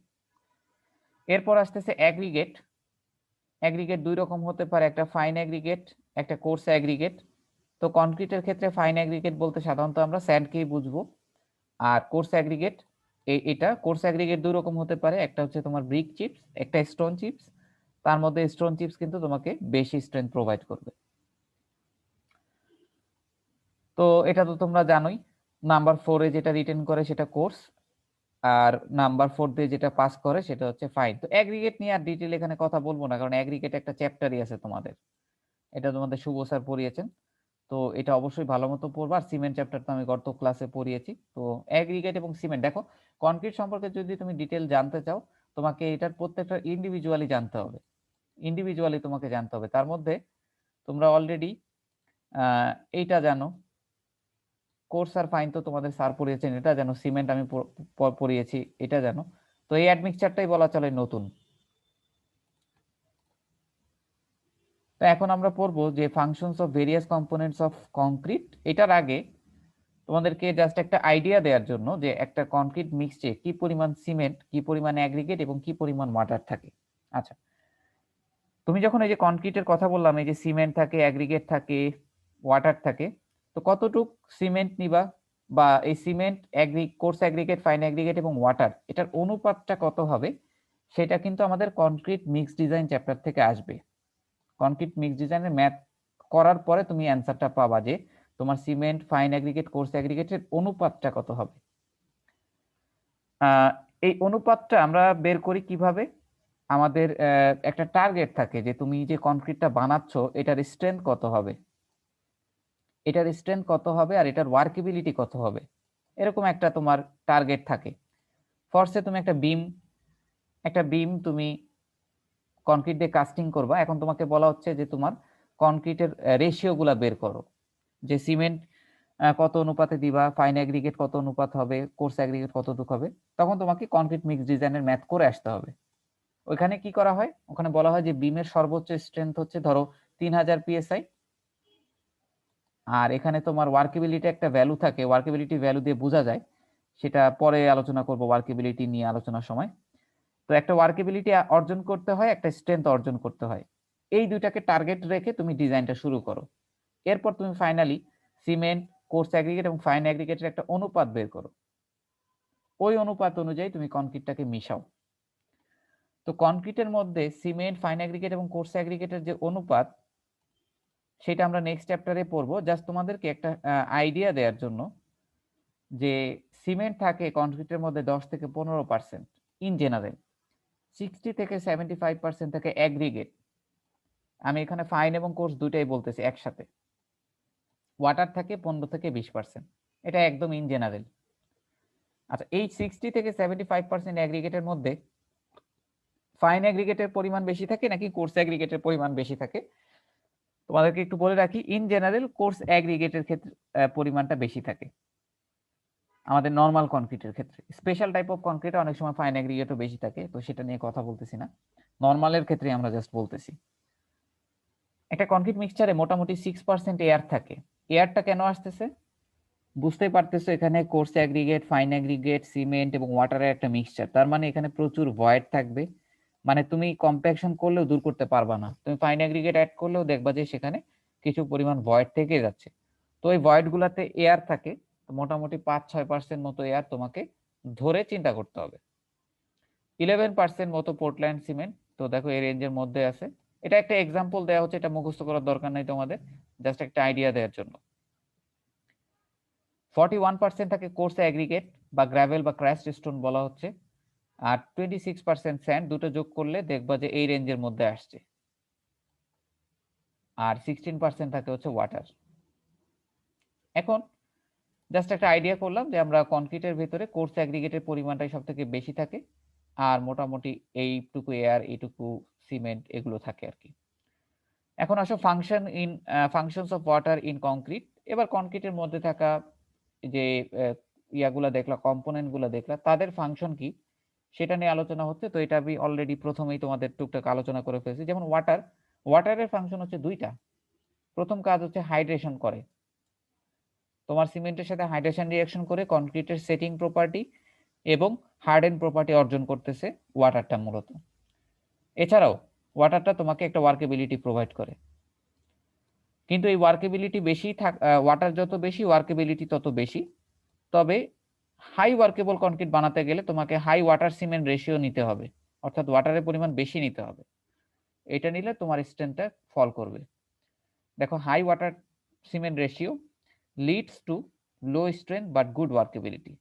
এরপর আসতেছে অ্যাগ্রিগেট। অ্যাগ্রিগেট দুই রকম হতে পারে, একটা ফাইন অ্যাগ্রিগেট, একটা কোর্স অ্যাগ্রিগেট। তো কনক্রিটের ক্ষেত্রে ফাইন অ্যাগ্রিগেট বলতে সাধারণত আমরা স্যান্ডকেই বুঝবো। আর কোর্স অ্যাগ্রিগেট, এটা কোর্স অ্যাগ্রিগেট দুই রকম হতে পারে, একটা হচ্ছে তোমার ব্রিক চিপস, একটা স্টোন চিপস। তার মধ্যে স্টোন চিপস কিন্তু তোমাকে বেশি স্ট্রেংথ প্রোভাইড করবে। তো এটা তো তোমরা জানোই, নাম্বার 4 এ যেটা রিটেন করে সেটা কোর্স, আর নাম্বার 4 দিয়ে যেটা পাস করে সেটা হচ্ছে ফাইন। তো অ্যাগ্রিগেট নিয়ে আর ডিটেইল এখানে কথা বলবো না, কারণ অ্যাগ্রিগেট একটা চ্যাপ্টারই আছে তোমাদের, এটা তোমাদের শুভ স্যার পড়িয়েছেন। তো এটা অবশ্যই ভালো মতো পড়বা। আর সিমেন্ট চ্যাপ্টার তো আমি গত ক্লাসে পড়িয়েছি। তো অ্যাগ্রিগেট এবং সিমেন্ট, দেখো কনক্রিট সম্পর্কে যদি তুমি ডিটেল জানতে চাও, তোমাকে এটার প্রত্যেকটা ইন্ডিভিজুয়ালি জানতে হবে, ইন্ডিভিজুয়ালি তোমাকে জানতে হবে। তার মধ্যে তোমরা অলরেডি এইটা জানো, কোর্স আর ফাইন তো তোমাদের স্যার পড়িয়েছেন, এটা জানো। সিমেন্ট আমি পড়িয়েছি, এটা জানো। তো এই অ্যাডমিক্সচারটাই বলা চলে নতুন। তো এখন আমরা পড়বো যে functions of various components of concrete. এটার আগে তোমাদেরকে জাস্ট একটা আইডিয়া দেওয়ার জন্য যে একটা কনক্রিট মিক্সচে কি পরিমাণ সিমেন্ট, কি পরিমাণ অ্যাগ্রিগেট এবং কি পরিমাণ ওয়াটার থাকে। আচ্ছা, তুমি যখন এই যে কনক্রিটের কথা বললাম, এই যে সিমেন্ট থাকে, অ্যাগ্রিগেট থাকে, ওয়াটার থাকে, তো কতটুক সিমেন্ট নিবা, বা এই cement, coarse aggregate, fine aggregate এবং ওয়াটার, এটার অনুপাতটা কত হবে, সেটা কিন্তু আমাদের কনক্রিট মিক্স ডিজাইন চ্যাপ্টার থেকে আসবে। কনক্রিট মিক্স ডিজাইনের ম্যাথ করার পরে তুমি অ্যান্সারটা পাবা যে তোমার সিমেন্ট, ফাইন অ্যাগ্রিগেট, কোর্স অ্যাগ্রিগেটের অনুপাতটা কত হবে। এই অনুপাতটা আমরা বের করি কিভাবে, আমাদের একটা টার্গেট থাকে যে তুমি যে কনক্রিটটা বানাচ্ছ এটার স্ট্রেংথ কত হবে, এটার স্ট্রেংথ কত হবে আর এটার ওয়ার্কেবিলিটি কত হবে, এরকম একটা তোমার টার্গেট থাকে। ফর্সে তুমি একটা বিম তুমি কনক্রিট দিয়ে কাস্টিং করবা। এখন তোমাকে বলা হচ্ছে যে তোমার কনক্রিটের রেশিও গুলা বের করো, যে সিমেন্ট কত অনুপাতে দিবা, ফাইন অ্যাগ্রিগেট কত অনুপাত হবে, কোর্স অ্যাগ্রিগেট কতটুকু হবে। তখন তোমাকে কনক্রিট মিক্স ডিজাইনের ম্যাথ করে আসতে হবে। ওইখানে কি করা হয়, ওখানে বলা হয় যে বিমের সর্বোচ্চ স্ট্রেংথ হচ্ছে ধরো 3000 পিএসআই, আর এখানে তোমার ওয়ার্কেবিলিটি একটা ভ্যালু থাকে, ওয়ার্কেবিলিটি ভ্যালু দিয়ে বোঝা যায়, সেটা পরে আলোচনা করব ওয়ার্কেবিলিটি নিয়ে আলোচনার সময়। তো একটা ওয়ার্কেবিলিটি অর্জন করতে হয়, একটা স্ট্রেংথ অর্জন করতে হয়, এই দুইটাকে টার্গেট রেখে তুমি ডিজাইনটা শুরু করো। এরপর তুমি ফাইনালি সিমেন্ট, কোর্স অ্যাগ্রিগেট এবং ফাইন অ্যাগ্রিগেটের একটা অনুপাত বের করো, ওই অনুপাত অনুযায়ী তুমি কনক্রিটটাকে মিশাও। তো কনক্রিটের মধ্যে সিমেন্ট, ফাইন অ্যাগ্রিগেট এবং কোর্স অ্যাগ্রিগেটের যে অনুপাত, সেটা আমরা নেক্সট চ্যাপ্টারে পড়বো। জাস্ট তোমাদেরকে একটা আইডিয়া দেওয়ার জন্য যে সিমেন্ট থাকে কনক্রিটের মধ্যে 10 থেকে 15% ইন জেনারেল, 60 থেকে 75% থাকে অ্যাগ্রিগেট। আমি এখানে ফাইন এবং কোর্স দুইটাই বলতেছি একসাথে। ওয়াটার থাকে 15 থেকে 20%, এটা একদম ইন জেনারেল। আচ্ছা, এই 60 থেকে 75% অ্যাগ্রিগেটের মধ্যে ফাইন অ্যাগ্রিগেটের পরিমাণ বেশি থাকে নাকি কোর্স অ্যাগ্রিগেটের পরিমাণ বেশি থাকে? তোমাদেরকে একটু বলে রাখি, ইন জেনারেল কোর্স অ্যাগ্রিগেটের ক্ষেত্রে পরিমাণটা বেশি থাকে আমাদের নর্মাল কনক্রিটের ক্ষেত্রে। স্পেশাল টাইপ অফ কনক্রিটে অনেক সময় ফাইন অ্যাগ্রিগেটও বেশি থাকে, তো সেটা নিয়ে কথা বলতেছি না, নর্মালের ক্ষেত্রে আমরা জাস্ট বলতেছি। একটা কনক্রিট মিক্সচারে মোটামুটি 6% এয়ার থাকে। এয়ারটা কেন আসতেছে বুঝতেই পারতেছো, এখানে course aggregate, fine aggregate, cement এবং ওয়াটারের একটা মিক্সচার, তার মানে এখানে প্রচুর ভয়েড থাকবে। মানে তুমি কম্প্যাকশন করলেও দূর করতে পারবা না, তুমি ফাইন অ্যাগ্রিগেট অ্যাড করলেও দেখবা যে সেখানে কিছু পরিমাণ ভয়েড থেকে যাচ্ছে। তো এই ভয়েড গুলাতে এয়ার থাকে, মোটামুটি 5-6% মতো এয়ার তোমাকে ধরে চিন্তা করতে হবে। 11% মতো পোর্টল্যান্ড সিমেন্ট, তো দেখো এই রেঞ্জের মধ্যে আছে। এটা একটা এক্সাম্পল দেওয়া হচ্ছে, এটা মুখস্থ করার দরকার নাই তোমাদের, জাস্ট একটা আইডিয়া দেওয়ার জন্য। 41% থাকে কোর্স অ্যাগ্রিগেট বা গ্রাভেল বা ক্র্যাশড স্টোন বলা হচ্ছে, আর 26% স্যান্ড। দুটো যোগ করলে দেখবা যে এই রেঞ্জের মধ্যে আসছে। আর 16% থাকে হচ্ছে ওয়াটার। এখন জাস্ট একটা আইডিয়া করলাম যে আমরা কনক্রিটের ভিতরে কোর্স অ্যাগ্রিগেটের পরিমাণটাই সব থেকে বেশি থাকে, আর মোটামুটি এইটুকু এয়ার, এইটুকু সিমেন্ট, এগুলো থাকে আর কি। এখন আসো functions of water in concrete. এবার কংক্রিটের মধ্যে থাকা যে ইয়াগুলা দেখলা, কম্পোনেন্ট গুলা দেখলা, তাদের ফাংশন কি সেটা নিয়ে আলোচনা হচ্ছে। তো এটা আমি অলরেডি প্রথমেই তোমাদের টুকটাক আলোচনা করে ফেলেছি। যেমন ওয়াটারের ফাংশন হচ্ছে দুইটা। প্রথম কাজ হচ্ছে হাইড্রেশন করে, তোমার সিমেন্টের সাথে হাইড্রেশন রিঅ্যাকশন করে কনক্রিটের সেটিং প্রপার্টি এবং হার্ডেন প্রপার্টি অর্জন করতেছে ওয়াটারটা মূলত। এছাড়াও ওয়াটারটা তোমাকে একটা ওয়ার্কেবিলিটি প্রোভাইড করে, কিন্তু এই ওয়ার্কেবিলিটি বেশি ওয়াটার যত বেশি, ওয়ার্কেবিলিটি তত বেশি। তবে হাই ওয়ার্কেবল কনক্রিট বানাতে গেলে তোমাকে হাই ওয়াটার সিমেন্ট রেশিও নিতে হবে, অর্থাৎ ওয়াটারের পরিমাণ বেশি নিতে হবে। এটা নিলে তোমার স্ট্রেন্থটা ফল করবে। দেখো, high water cement ratio leads to low strength but good workability.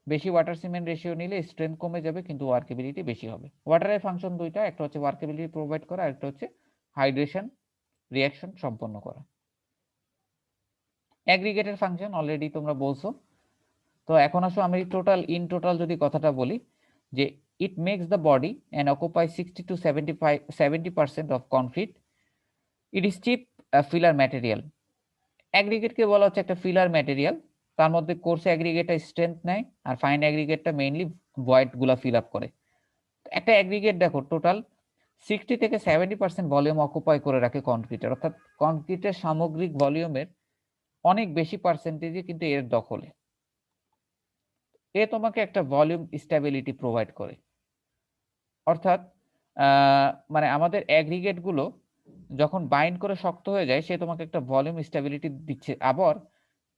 বেশি ওয়াটার সিমেন্ট রেশিও নিলে স্ট্রেংথ কমে যাবে কিন্তু ওয়ার্কেবিলিটি বেশি হবে। ওয়াটারের ফাংশন দুইটা, একটা হচ্ছে ওয়ার্কেবিলিটি প্রোভাইড করা, আর একটা হচ্ছে হাইড্রেশন রিঅ্যাকশন সম্পন্ন করা। অ্যাগ্রিগেটের ফাংশন অলরেডি তোমরা বলছো। তো এখন আসো আমি টোটাল যদি কথাটা বলি, যে it makes the body and occupy 60 to 70% of concrete. It is cheap filler material. অ্যাগ্রিগেটকে বলা হচ্ছে একটা ফিলার ম্যাটেরিয়াল। তার মধ্যে কোর্স অ্যাগ্রিগেটটা স্ট্রেংথ নেয়, আর ফাইন অ্যাগ্রিগেটটা মেইনলি ভয়েড গুলা ফিল আপ করে। একটা অ্যাগ্রিগেট দেখো টোটাল 60 থেকে 70% ভলিউম অকুপাই করে রাখে কনক্রিটের, অর্থাৎ কনক্রিটের সামগ্রিক ভলিউমের অনেক বেশি পার্সেন্টেজই কিন্তু এর দখলে। এ তোমাকে একটা ভলিউম স্টেবিলিটি প্রোভাইড করে, অর্থাৎ মানে আমাদের অ্যাগ্রিগেট গুলো যখন বাইন্ড করে শক্ত হয়ে যায়, সে তোমাকে একটা ভলিউম স্টেবিলিটি দিচ্ছে। আবার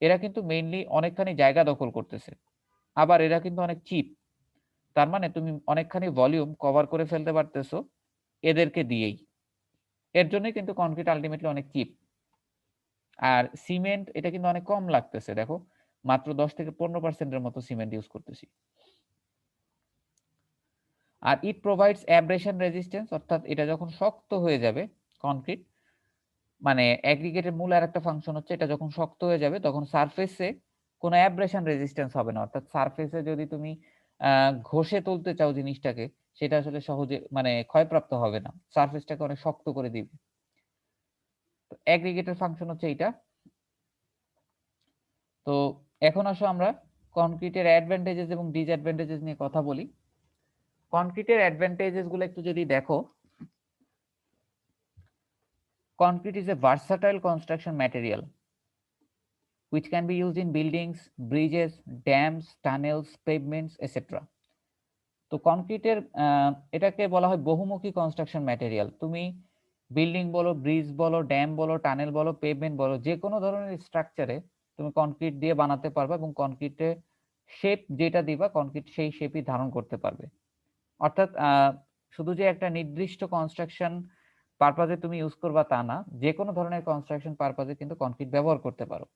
এরা কিন্তু মেইনলি অনেকখানি জায়গা দখল করতেছে, আবার এরা কিন্তু অনেক চিপ। তার মানে তুমি অনেকখানি ভলিউম কভার করে ফেলতে পারতেছো এদেরকে দিয়েই। এর জন্যই কিন্তু কনক্রিট আলটিমেটলি অনেক চিপ। আর সিমেন্ট এটা কিন্তু অনেক কম লাগতেছে, দেখো মাত্র 10 থেকে 15%-এর মতো সিমেন্ট ইউজ করতেছি। আর ইট প্রোভাইডস অ্যাব্রেশন রেজিস্ট্যান্স, অর্থাৎ এটা যখন শক্ত হয়ে যাবে কনক্রিট, মানে অ্যাগ্রিগেটের মূল আর একটা ফাংশন হচ্ছে এটা যখন শক্ত হয়ে যাবে তখন সারফেসে কোনো অ্যাব্রেশন রেজিস্ট্যান্স হবে না। অর্থাৎ সারফেসে যদি তুমি ঘষে তুলতে চাও জিনিসটাকে, সেটা আসলে সহজে মানে ক্ষয়প্রাপ্ত হবে না, সারফেসটাকে অনেক শক্ত করে দিবে। তো অ্যাগ্রিগেটের ফাংশন হচ্ছে এইটা। তো এখন আসো আমরা কনক্রিটের অ্যাডভান্টেজেস এবং ডিসঅ্যাডভান্টেজেস নিয়ে কথা বলি। কনক্রিটের অ্যাডভান্টেজেস গুলো একটু যদি দেখো, concrete is a versatile construction material which can be used in buildings, bridges, dams, tunnels, pavements, etc. তো কনক্রিটের এটাকে বলা হয় বহুমুখী কনস্ট্রাকশন ম্যাটেরিয়াল। তুমি বিল্ডিং বলো, ব্রিজ বলো, ড্যাম বলো, টানেল বলো, পেভমেন্ট বলো, যে কোনো ধরনের স্ট্রাকচারে তুমি কনক্রিট দিয়ে বানাতে পারবে, এবং কনক্রিটে শেপ যেটা দিবা কনক্রিট সেই শেপই ধারণ করতে পারবে। অর্থাৎ শুধু যে একটা নির্দিষ্ট কনস্ট্রাকশন পারপাজে তুমি ইউজ করবা তা না, যে কোনো ধরনের কনস্ট্রাকশন পারপাজে কিন্তু কনক্রিট ব্যবহার করতে পারো।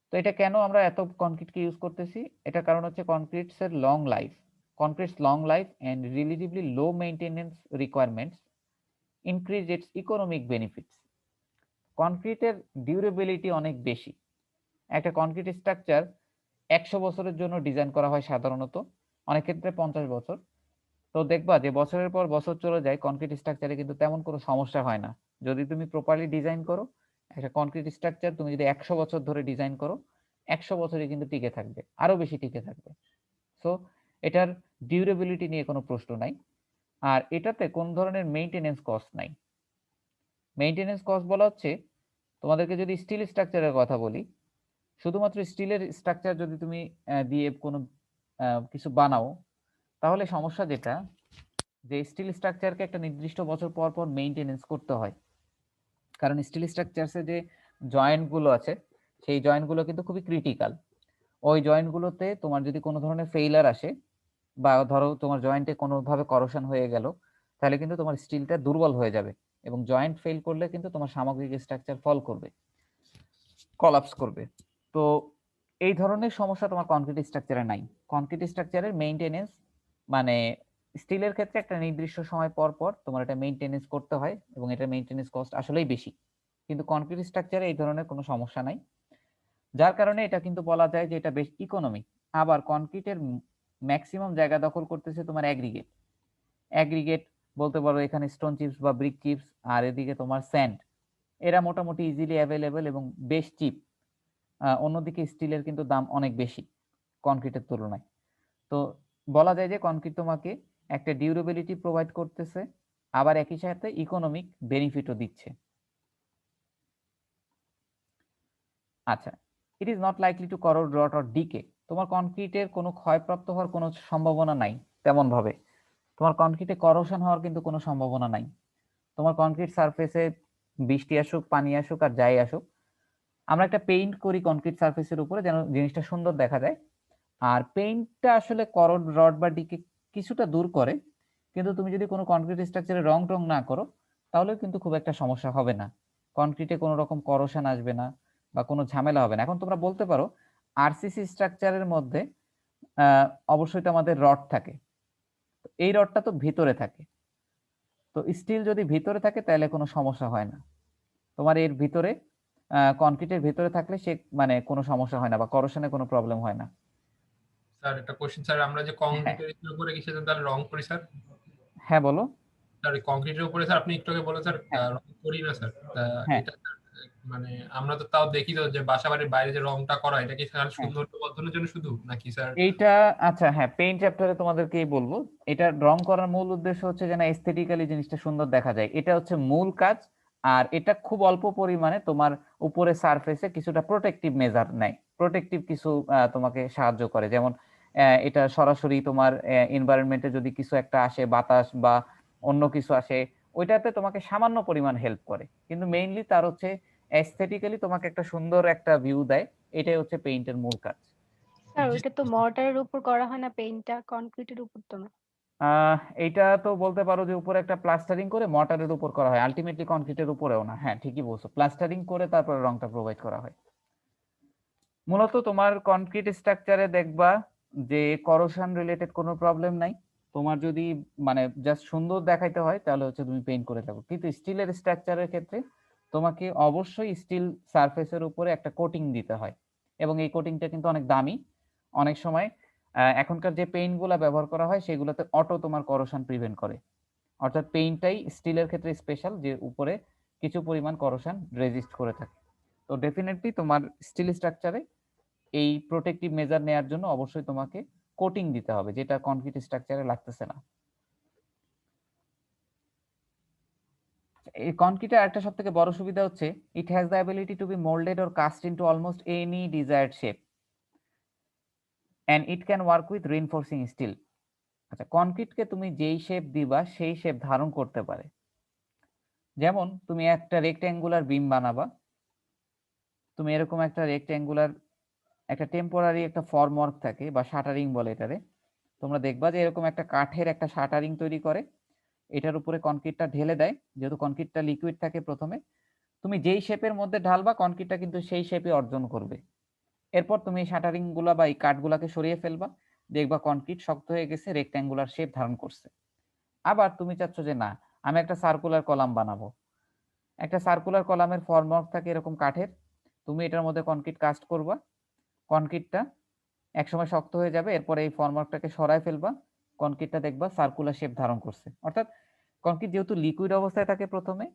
তো এটা কেন আমরা এত কনক্রিটকে ইউজ করতেছি, এটা কারণ হচ্ছে কনক্রিটস এর long life. Concrete's long life and relatively low maintenance requirements increase its economic benefits. কনক্রিটের ডিউরেবিলিটি অনেক বেশি। একটা কনক্রিট স্ট্রাকচার 100 বছরের জন্য ডিজাইন করা হয় সাধারণত, অনেক ক্ষেত্রে 50 বছর। তো দেখবা যে বছরের পর বছর চলে যায়, কনক্রিট স্ট্রাকচারে কিন্তু তেমন কোনো সমস্যা হয় না। যদি তুমি প্রপারলি ডিজাইন করো একটা কনক্রিট স্ট্রাকচার, তুমি যদি 100 বছর ধরে ডিজাইন করো, 100 বছরই কিন্তু টিকে থাকবে, আরো বেশি টিকে থাকবে। সো এটার ডিউরেবিলিটি নিয়ে কোনো প্রশ্ন নাই। আর এটাতে কোন ধরনের মেইনটেনেন্স কস্ট নাই। মেইনটেনেন্স কস্ট বলা হচ্ছে, তোমাদেরকে যদি স্টিল স্ট্রাকচারের কথা বলি, শুধুমাত্র স্টিলের স্ট্রাকচার যদি তুমি দিয়ে কোনো কিছু বানাও, তাহলে সমস্যা যেটা, যে স্টিল স্ট্রাকচারকে একটা নির্দিষ্ট বছর পর পর মেইনটেনেন্স করতে হয়। কারণ স্টিল স্ট্রাকচারসে যে জয়েন্ট গুলো আছে, সেই জয়েন্ট গুলো কিন্তু খুবই ক্রিটিক্যাল। ওই জয়েন্ট গুলোতে তোমার যদি কোনো ধরনের ফেইলার আসে, বা ধরো তোমার জয়েন্টে কোনোভাবে করোশন হয়ে গেল, তাহলে কিন্তু তোমার স্টিলটা দুর্বল হয়ে যাবে, এবং জয়েন্ট ফেল করলে কিন্তু তোমার সামগ্রিক স্ট্রাকচার ফল করবে, কলাপস করবে। তো এই ধরনের সমস্যা তোমার কনক্রিট স্ট্রাকচারে নাই। কনক্রিট স্ট্রাকচারের মেইনটেনেন্স মানে স্টিলের ক্ষেত্রে একটা নির্দিষ্ট সময় পর পর তোমার এটা মেইনটেনেন্স করতে হয় এবং এটা মেইনটেনেন্স কস্ট আসলেই বেশি, কিন্তু কনক্রিট স্ট্রাকচারে এই ধরনের কোনো সমস্যা নাই, যার কারণে এটা কিন্তু বলা যায় যে এটা বেশ ইকোনমিক। আবার কনক্রিটের ম্যাক্সিমাম জায়গা দখল করতেছে তোমার অ্যাগ্রিগেট। অ্যাগ্রিগেট বলতে পারো এখানে স্টোন চিপস বা ব্রিক চিপস, আর এদিকে তোমার স্যান্ড, এরা মোটামুটি ইজিলি অ্যাভেলেবেল এবং বেশ চিপ। অন্যদিকে স্টিলের কিন্তু দাম অনেক বেশি কনক্রিটের তুলনায়। তো বলা যায় যে কনক্রিট তোমাকে একটা ডিউরেবিলিটি প্রোভাইড করতেছে, আবার একই সাথে ইকোনমিক বেনিফিটও দিচ্ছে। আচ্ছা, it is not likely to corrode, rot or decay. তোমার কনক্রিটের কোনো ক্ষয়প্রাপ্ত হওয়ার কোনো সম্ভাবনা নাই তেমন ভাবে। তোমার কনক্রিটে করোশন হওয়ার কিন্তু কোনো সম্ভাবনা নাই। তোমার কনক্রিট সারফেসে বৃষ্টি আসুক, পানি আসুক, আর যাই আসুক, আমরা একটা পেইন্ট করি কনক্রিট সারফেসের উপরে যেন জিনিসটা সুন্দর দেখা যায়। আর পেইন্টটা আসলে করোড, রড বা ডিকে কিছুটা দূর করে, কিন্তু তুমি যদি কোনো কনক্রিট স্ট্রাকচারে রং টং না করো তাহলেও কিন্তু খুব একটা সমস্যা হবে না। কনক্রিটে কোনো রকম করোশন আসবে না বা কোনো ঝামেলা হবে না। এখন তোমরা বলতে পারো আরসিসি স্ট্রাকচারের মধ্যে অবশ্যই তো আমাদের রড থাকে, এই রডটা তো ভিতরে থাকে, তো স্টিল যদি ভিতরে থাকে তাহলে কোনো সমস্যা হয় না। তোমার এর ভিতরে কনক্রিটের ভিতরে থাকলে সে মানে কোনো সমস্যা হয় না বা করোশনে কোনো প্রবলেম হয় না। স্যার একটা কোশ্চেন স্যার, আমরা যে কংক্রিটের উপরে কি সেটা তাহলে রং করি স্যার? হ্যাঁ বলো। স্যার কংক্রিটের উপরে স্যার আপনি একটু আগে বলেন স্যার হ্যাঁ রং করি না স্যার, হ্যাঁ এটা মানে আমরা তো তাও দেখি তো যে বাসা বাড়ির বাইরে যে রংটা করা, এটা কি স্যার হ্যাঁ সৌন্দর্য বর্ধনের জন্য শুধু নাকি স্যার? এইটা আচ্ছা, হ্যাঁ পেইন্ট চ্যাপ্টারে তোমাদেরকেই বলবো। এটা রং করার মূল উদ্দেশ্য হচ্ছে যেন এস্থেটিক্যালি জিনিসটা সুন্দর দেখা যায়, এটা হচ্ছে মূল কাজ। আর এটা খুব অল্প পরিমাণে তোমার উপরে সারফেসে কিছুটা প্রোটেক্টিভ মেজার নেয়, প্রোটেক্টিভ কিছু তোমাকে সাহায্য করে। যেমন এটা সরাসরি তোমার এনভায়রনমেন্টে যদি কিছু একটা আসে, বাতাস বা অন্য কিছু আসে, ওইটাতে তোমাকে সামান্য পরিমাণ হেল্প করে, কিন্তু মেইনলি তার হচ্ছে এস্থেটিক্যালি তোমাকে একটা সুন্দর একটা ভিউ দেয়। এটাই হচ্ছে পেইন্টের মূল কাজ। স্যার ওইটা তো মর্টারের উপর করা হয় না, পেইন্টটা কনক্রিটের উপর তো না। এইটা তো বলতে পারো যে উপরে একটা প্লাস্টারিং করে মর্টারের উপর করা হয়, আলটিমেটলি কনক্রিটের উপরেও না। হ্যাঁ ঠিকই বলছো, প্লাস্টারিং করে তারপরে রংটা প্রোভাইড করা হয়। মূলত তোমার কনক্রিট স্ট্রাকচারে দেখবা যে করোশন রিলেটেড কোনো প্রবলেম নাই। তোমার যদি মানে জাস্ট সুন্দর দেখাইতে হয় তাহলে হচ্ছে তুমি পেইন্ট করে থাকো, কিন্তু স্টিলের স্ট্রাকচারের ক্ষেত্রে তোমাকে অবশ্যই স্টিল সারফেসের উপরে একটা কোটিং দিতে হয়, এবং এই কোটিংটা কিন্তু অনেক দামি। অনেক সময় এখনকার যে পেইন্ট গুলা ব্যবহার করা হয় সেগুলোতে অটো তোমার করোশন প্রিভেন্ট করে, অর্থাৎ পেইন্টটাই স্টিলের ক্ষেত্রে স্পেশাল যে উপরে কিছু পরিমাণ করোশন রেজিস্ট করে থাকে। তো ডেফিনেটলি তোমার স্টিল স্ট্রাকচারে এই প্রোটেক্টিভ মেজার নেয়ার জন্য অবশ্যই তোমাকে কোটিং দিতে হবে, যেটা কনক্রিট স্ট্রাকচারে লাগতেছে না। এই কনক্রিটের একটা সবথেকে বড় সুবিধা হচ্ছে it has the ability to be moulded or cast into almost any desired shape and it can work with reinforcing steel. আচ্ছা, কনক্রিটকে তুমি যেই শেপ দিবা সেই শেপ ধারণ করতে পারে। যেমন তুমি একটা রেক্ট্যাঙ্গুলার বিম বানাবা, তুমি এরকম একটা রেক্ট্যাঙ্গুলার একটা টেম্পোরারি একটা ফর্মওয়ার্ক থাকে বা শাটারিং বলে এটারে, তোমরা দেখবা যে এরকম একটা কাঠের একটা শাটারিং তৈরি করে, এটার উপরে কনক্রিটটা ঢেলে দেয়। যেহেতু কনক্রিটটা লিকুইড থাকে প্রথমে, তুমি যেই শেপের মধ্যে ঢালবা কনক্রিটটা কিন্তু সেই শেপে অর্জন করবে। এরপর তুমি এই শাটারিং গুলা বা এই কাঠগুলাকে সরিয়ে ফেলবা, দেখবা কনক্রিট শক্ত হয়ে গেছে, রেক্ট্যাঙ্গুলার শেপ ধারণ করছে। আবার তুমি চাচ্ছ যে না, আমি একটা সার্কুলার কলাম বানাবো, একটা সার্কুলার কলামের ফর্মওয়ার্ক থাকে এরকম কাঠের, তুমি এটার মধ্যে কনক্রিট কাস্ট করবা, কনক্রিটটা একসময় শক্ত হয়ে যাবে, এরপরে এই ফর্মওয়ার্কটাকে সরায় ফেলবা, কনক্রিটটা দেখবা সার্কুলার শেপ ধারণ করছে। অর্থাৎ কনক্রিট যেহেতু লিকুইড অবস্থায় থাকে প্রথমে,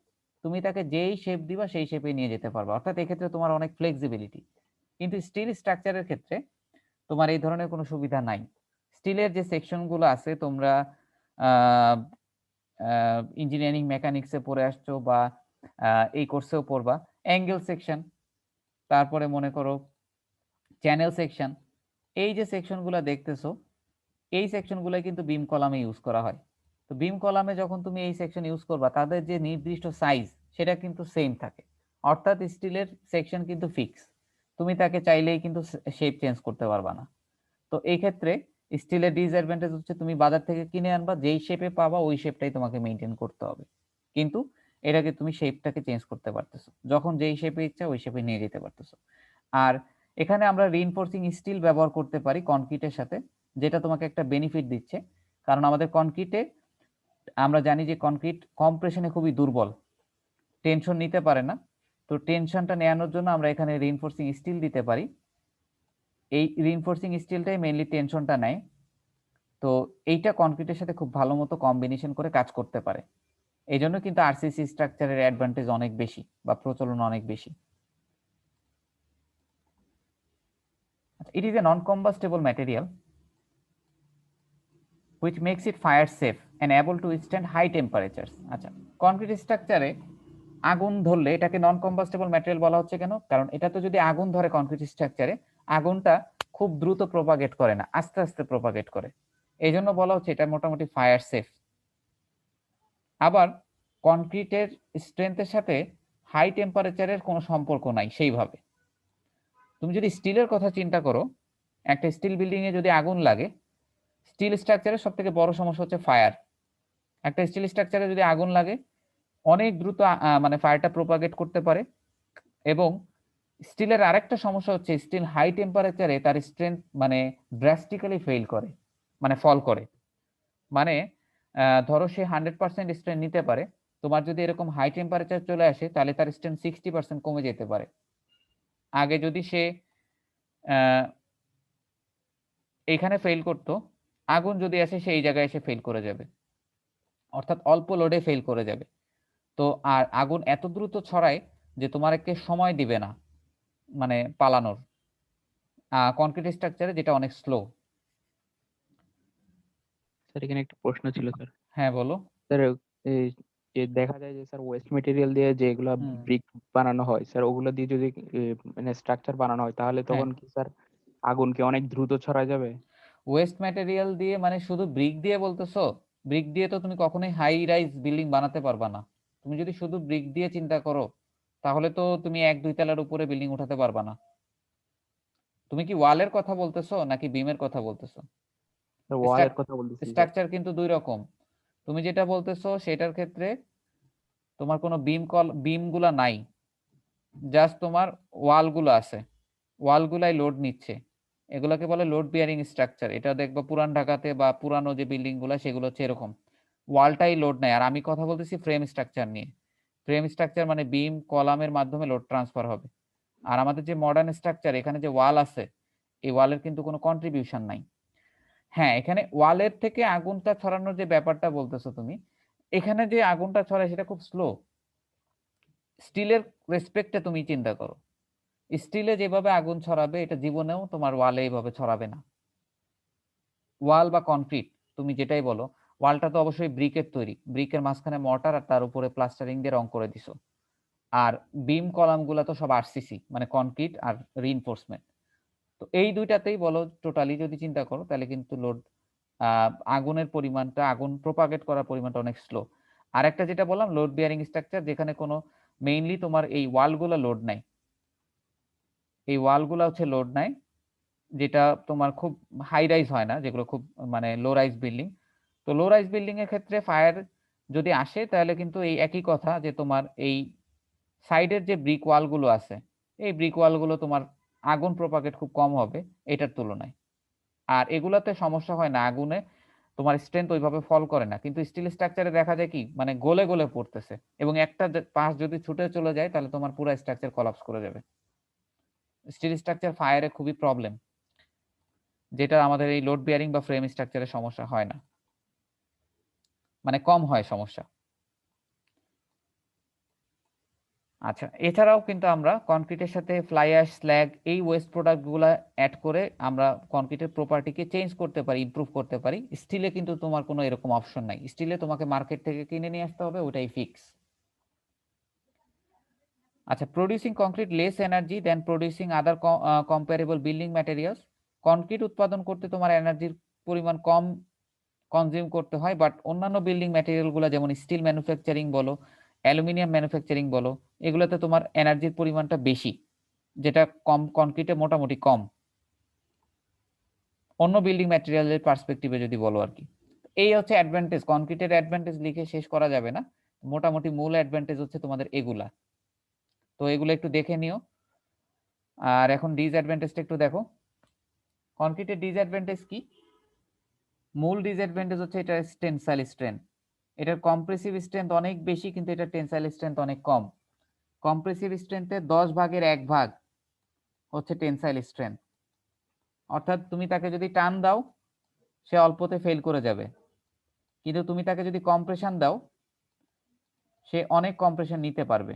তুমি তাকে যেই শেপ দিবা সেই শেপে নিয়ে যেতে পারবা, অর্থাৎ এক্ষেত্রে তোমার অনেক ফ্লেক্সিবিলিটি। কিন্তু স্টিল স্ট্রাকচারের ক্ষেত্রে তোমার এই ধরনের কোনো সুবিধা নাই। স্টিলের যে সেকশনগুলো আছে, তোমরা ইঞ্জিনিয়ারিং মেকানিক্সে পড়ে আসছো বা এই কোর্সেও পড়বা, অ্যাঙ্গেল সেকশন, তারপরে মনে করো চ্যানেল সেকশন, এই যে সেকশনগুলো দেখতেছো এই সেকশনগুলো কিন্তু বিম কলামে ইউজ করা হয়। তো বিম কলামে যখন তুমি এই সেকশন ইউজ করবা তাদের যে নির্দিষ্ট সাইজ সেটা কিন্তু সেম থাকে, অর্থাৎ স্টিলের সেকশন কিন্তু ফিক্স, তুমি তাকে চাইলেই কিন্তু শেপ চেঞ্জ করতে পারবা না। তো এই ক্ষেত্রে স্টিলের ডিসঅ্যাডভান্টেজ হচ্ছে তুমি বাজার থেকে কিনে আনবা, যেই শেপে পাবা ওই শেপটাই তোমাকে মেনটেন করতে হবে, কিন্তু এটাকে তুমি শেপটাকে চেঞ্জ করতে পারতেছো, যখন যেই শেপে ইচ্ছা ওই শেপে নিয়ে যেতে পারতেছো। আর এখানে আমরা রিইনফোর্সিং স্টিল ব্যবহার করতে পারি কনক্রিটের সাথে, যেটা তোমাকে একটা বেনিফিট দিচ্ছে, কারণ আমাদের কনক্রিটে আমরা জানি যে কনক্রিট কম্প্রেশনে খুবই দুর্বল, টেনশন নিতে পারে না। তো টেনশনটা নেওয়ানোর জন্য আমরা এখানে রিইনফোর্সিং স্টিল দিতে পারি। এই রিইনফোর্সিং স্টিলটাই মেইনলি টেনশনটা নেয়। তো এইটা কনক্রিটের সাথে খুব ভালো মতো কম্বিনেশন করে কাজ করতে পারে। এই জন্য কিন্তু আরসিসি স্ট্রাকচারের অ্যাডভান্টেজ অনেক বেশি বা প্রচলন অনেক বেশি। It is a non-combustible material which makes it fire safe and able to withstand high temperatures. আচ্ছা, কনক্রিট স্ট্রাকচারে আগুন ধরলে এটাকে নন কম্বাস্টেবল ম্যাটেরিয়াল বলা হচ্ছে কেন? কারণ এটা তো যদি আগুন ধরে কনক্রিট স্ট্রাকচারে, আগুনটা খুব দ্রুত প্রপাগেট করে না, আস্তে আস্তে প্রপাগেট করে। এই জন্য বলা হচ্ছে এটা মোটামুটি ফায়ার সেফ। আবার কনক্রিটের স্ট্রেংথের সাথে হাই টেম্পারেচারের কোনো সম্পর্ক নাই সেইভাবে। তুমি যদি স্টিলের কথা চিন্তা করো, একটা স্টিল বিল্ডিং এ যদি আগুন লাগে, স্টিল স্ট্রাকচারের সব থেকে বড় সমস্যা হচ্ছে ফায়ার। একটা স্টিল স্ট্রাকচারে যদি আগুন লাগে অনেক দ্রুত মানে ফায়ারটা প্রপাগেট করতে পারে। এবং স্টিলের আরেকটা সমস্যা হচ্ছে স্টিল হাই টেম্পারেচারে তার স্ট্রেংথ মানে ড্রাস্টিক্যালি ফেল করে, মানে ফল করে। মানে ধরো সে 100% স্ট্রেংথ নিতে পারে, তোমার যদি এরকম হাই টেম্পারেচার চলে আসে তাহলে তার স্ট্রেংথ 60% কমে যেতে পারে। আগে যদি সে এইখানে ফেল করতো, আগুন যদি আসে সেই জায়গায় এসে ফেল করে যাবে, অর্থাৎ অল্প লোডে ফেল করে যাবে। তো আর আগুন এত দ্রুত ছড়ায় যে তোমাকে সময় দিবে না মানে পালানোর, কনক্রিট স্ট্রাকচারে যেটা অনেক স্লো। স্যার এখানে একটা প্রশ্ন ছিল স্যার। হ্যাঁ বলো। স্যার এই যে দেখা যায় যে স্যার ওয়েস্ট মেটেরিয়াল দিয়ে যেগুলা ব্রিক বানানো হয় স্যার, ওগুলো দিয়ে যদি মানে স্ট্রাকচার বানানো হয় তাহলে তখন কি স্যার আগুন কি অনেক দ্রুত ছড়া যাবে? ওয়েস্ট ম্যাটেরিয়াল দিয়ে মানে শুধু ব্রিক দিয়ে বলতেছো? ব্রিক দিয়ে তো তুমি কখনোই হাই রাইজ বিল্ডিং বানাতে পারবা না। তুমি যদি শুধু ব্রিক দিয়ে চিন্তা করো তাহলে তো তুমি 1-2 তলার উপরে বিল্ডিং উঠাতে পারবা না। তুমি কি ওয়ালের কথা বলতেছো নাকি বিমের কথা বলতেছো? স্যার ওয়ালের কথা বলতেছি স্যার। স্ট্রাকচার কিন্তু দুই রকম। তুমি যেটা বলতেছো সেটার ক্ষেত্রে তোমার কোনো বিম গুলা নাই, জাস্ট তোমার ওয়াল গুলো আছে, ওয়াল গুলাই লোড নিচ্ছে। এগুলোকে বলে লোড বিয়ারিং স্ট্রাকচার। এটা দেখবা পুরান ঢাকাতে বা পুরানো যে বিল্ডিং গুলা সেগুলো হচ্ছে এরকম, ওয়ালটাই লোড নেয়। আর আমি কথা বলতেছি ফ্রেম স্ট্রাকচার নিয়ে। ফ্রেম স্ট্রাকচার মানে বিম কলামের মাধ্যমে লোড ট্রান্সফার হবে। আর আমাদের যে মডার্ন স্ট্রাকচার, এখানে যে ওয়াল আছে, এই ওয়ালের কিন্তু কোনো কন্ট্রিবিউশন নাই। হ্যাঁ, এখানে ওয়ালের থেকে আগুনটা ছড়ানোর যে ব্যাপারটা বলতেছো তুমি, এখানে যে আগুনটা ছড়ায় সেটা খুব স্লো। স্টিলের রেসপেক্টে তুমি চিন্তা করো, স্টিলে যেভাবে আগুন ছড়াবে এটা জীবনেও তোমার ওয়ালে এইভাবে ছড়াবে না। ওয়াল বা কনক্রিট তুমি যেটাই বলো, ওয়ালটা তো অবশ্যই ব্রিকের তৈরি, ব্রিকের মাঝখানে মর্টার আর তার উপরে প্লাস্টারিং দিয়ে রং করে দিছো। আর বিম কলাম গুলা তো সব আরসিসি মানে কনক্রিট আর রিইনফোর্সমেন্ট। তো এই দুইটাতেই বলো টোটালি যদি চিন্তা করো তাহলে কিন্তু লোড আগুনের পরিমাণটা, আগুন প্রপাগেট করার পরিমাণটা অনেক স্লো। আর একটা যেটা বললাম লোড বিয়ারিং স্ট্রাকচার, যেখানে কোনো মেইনলি তোমার এই ওয়ালগুলো লোড নাই, এই ওয়ালগুলো হচ্ছে লোড নাই, যেটা তোমার খুব হাই রাইজ হয় না, যেগুলো খুব মানে লো রাইজ বিল্ডিং। তো লো রাইজ বিল্ডিং এর ক্ষেত্রে ফায়ার যদি আসে তাহলে কিন্তু এই একই কথা যে তোমার এই সাইডের যে ব্রিক ওয়ালগুলো আছে, এই ব্রিক ওয়ালগুলো তোমার আগুন প্রপাগেট খুব কম হবে এটার তুলনায়। আর এগুলাতে সমস্যা হয় না, আগুনে তোমার স্ট্রেংথ ওইভাবে ফল করে না। কিন্তু স্টিল স্ট্রাকচারে দেখা যায় কি মানে গলে গলে পড়তেছে, এবং একটা পাশ যদি ছুটে চলে যায় তাহলে তোমার পুরো স্ট্রাকচার কলাপস করে যাবে। স্টিল স্ট্রাকচার ফায়ারে খুবই প্রবলেম, যেটা আমাদের এই লোড বিয়ারিং বা ফ্রেম স্ট্রাকচারে সমস্যা হয় না, মানে কম হয় সমস্যা। আচ্ছা, এছাড়াও কিন্তু আমরা কনক্রিটের সাথে ফ্লাই অ্যাশ, স্ল্যাগ এই ওয়েস্ট প্রোডাক্টগুলো অ্যাড করে আমরা কনক্রিটের প্রপার্টিকে চেঞ্জ করতে পারি, ইমপ্রুভ করতে পারি। স্টিলে কিন্তু তোমার কোনো এরকম অপশন নাই, স্টিলে তোমাকে মার্কেট থেকে কিনে নিয়ে আসতে হবে, ওটাই ফিক্স। আচ্ছা, প্রোডিউসিং কংক্রিট লেস এনার্জি দেন প্রোডিউসিং আদার কম্পারেবল বিল্ডিং ম্যাটেরিয়ালস। কনক্রিট উৎপাদন করতে তোমার এনার্জির পরিমাণ কম কনজিউম করতে হয়, বাট অন্যান্য বিল্ডিং ম্যাটেরিয়ালগুলো যেমন স্টিল ম্যানুফ্যাকচারিং বলো, অ্যালুমিনিয়াম ম্যানুফ্যাকচারিং বলো, এগুলোতে তোমার এনার্জির পরিমাণটা বেশি, যেটা কম কনক্রিটে মোটামুটি কম, অন্য বিল্ডিং ম্যাটেরিয়ালের পার্সপেক্টিভে যদি বলো আর কি। এই হচ্ছে অ্যাডভান্টেজ, কনক্রিটের অ্যাডভান্টেজ লিখে শেষ করা যাবে না, মোটামুটি মূল অ্যাডভান্টেজ হচ্ছে তোমাদের এগুলা। তো এগুলো একটু দেখে নিও। আর এখন ডিসঅ্যাডভান্টেজটা একটু দেখো। কনক্রিটের ডিসঅ্যাডভান্টেজ কি? মূল ডিসঅ্যাডভান্টেজ হচ্ছে এটা টেনসাইল স্ট্রেন্থ। এটার কম্প্রেসিভ স্ট্রেন্থ অনেক বেশি, কিন্তু এটা টেনসাইল স্ট্রেন্থ অনেক কম। কম্প্রেসিভ স্ট্রেন্থের 10 ভাগের 1 ভাগ হচ্ছে টেনসাইল স্ট্রেন্থ। অর্থাৎ তুমি তাকে যদি টান দাও সে অল্পতে ফেল করে যাবে, কিন্তু তুমি তাকে যদি কম্প্রেশন দাও সে অনেক কম্প্রেশন নিতে পারবে।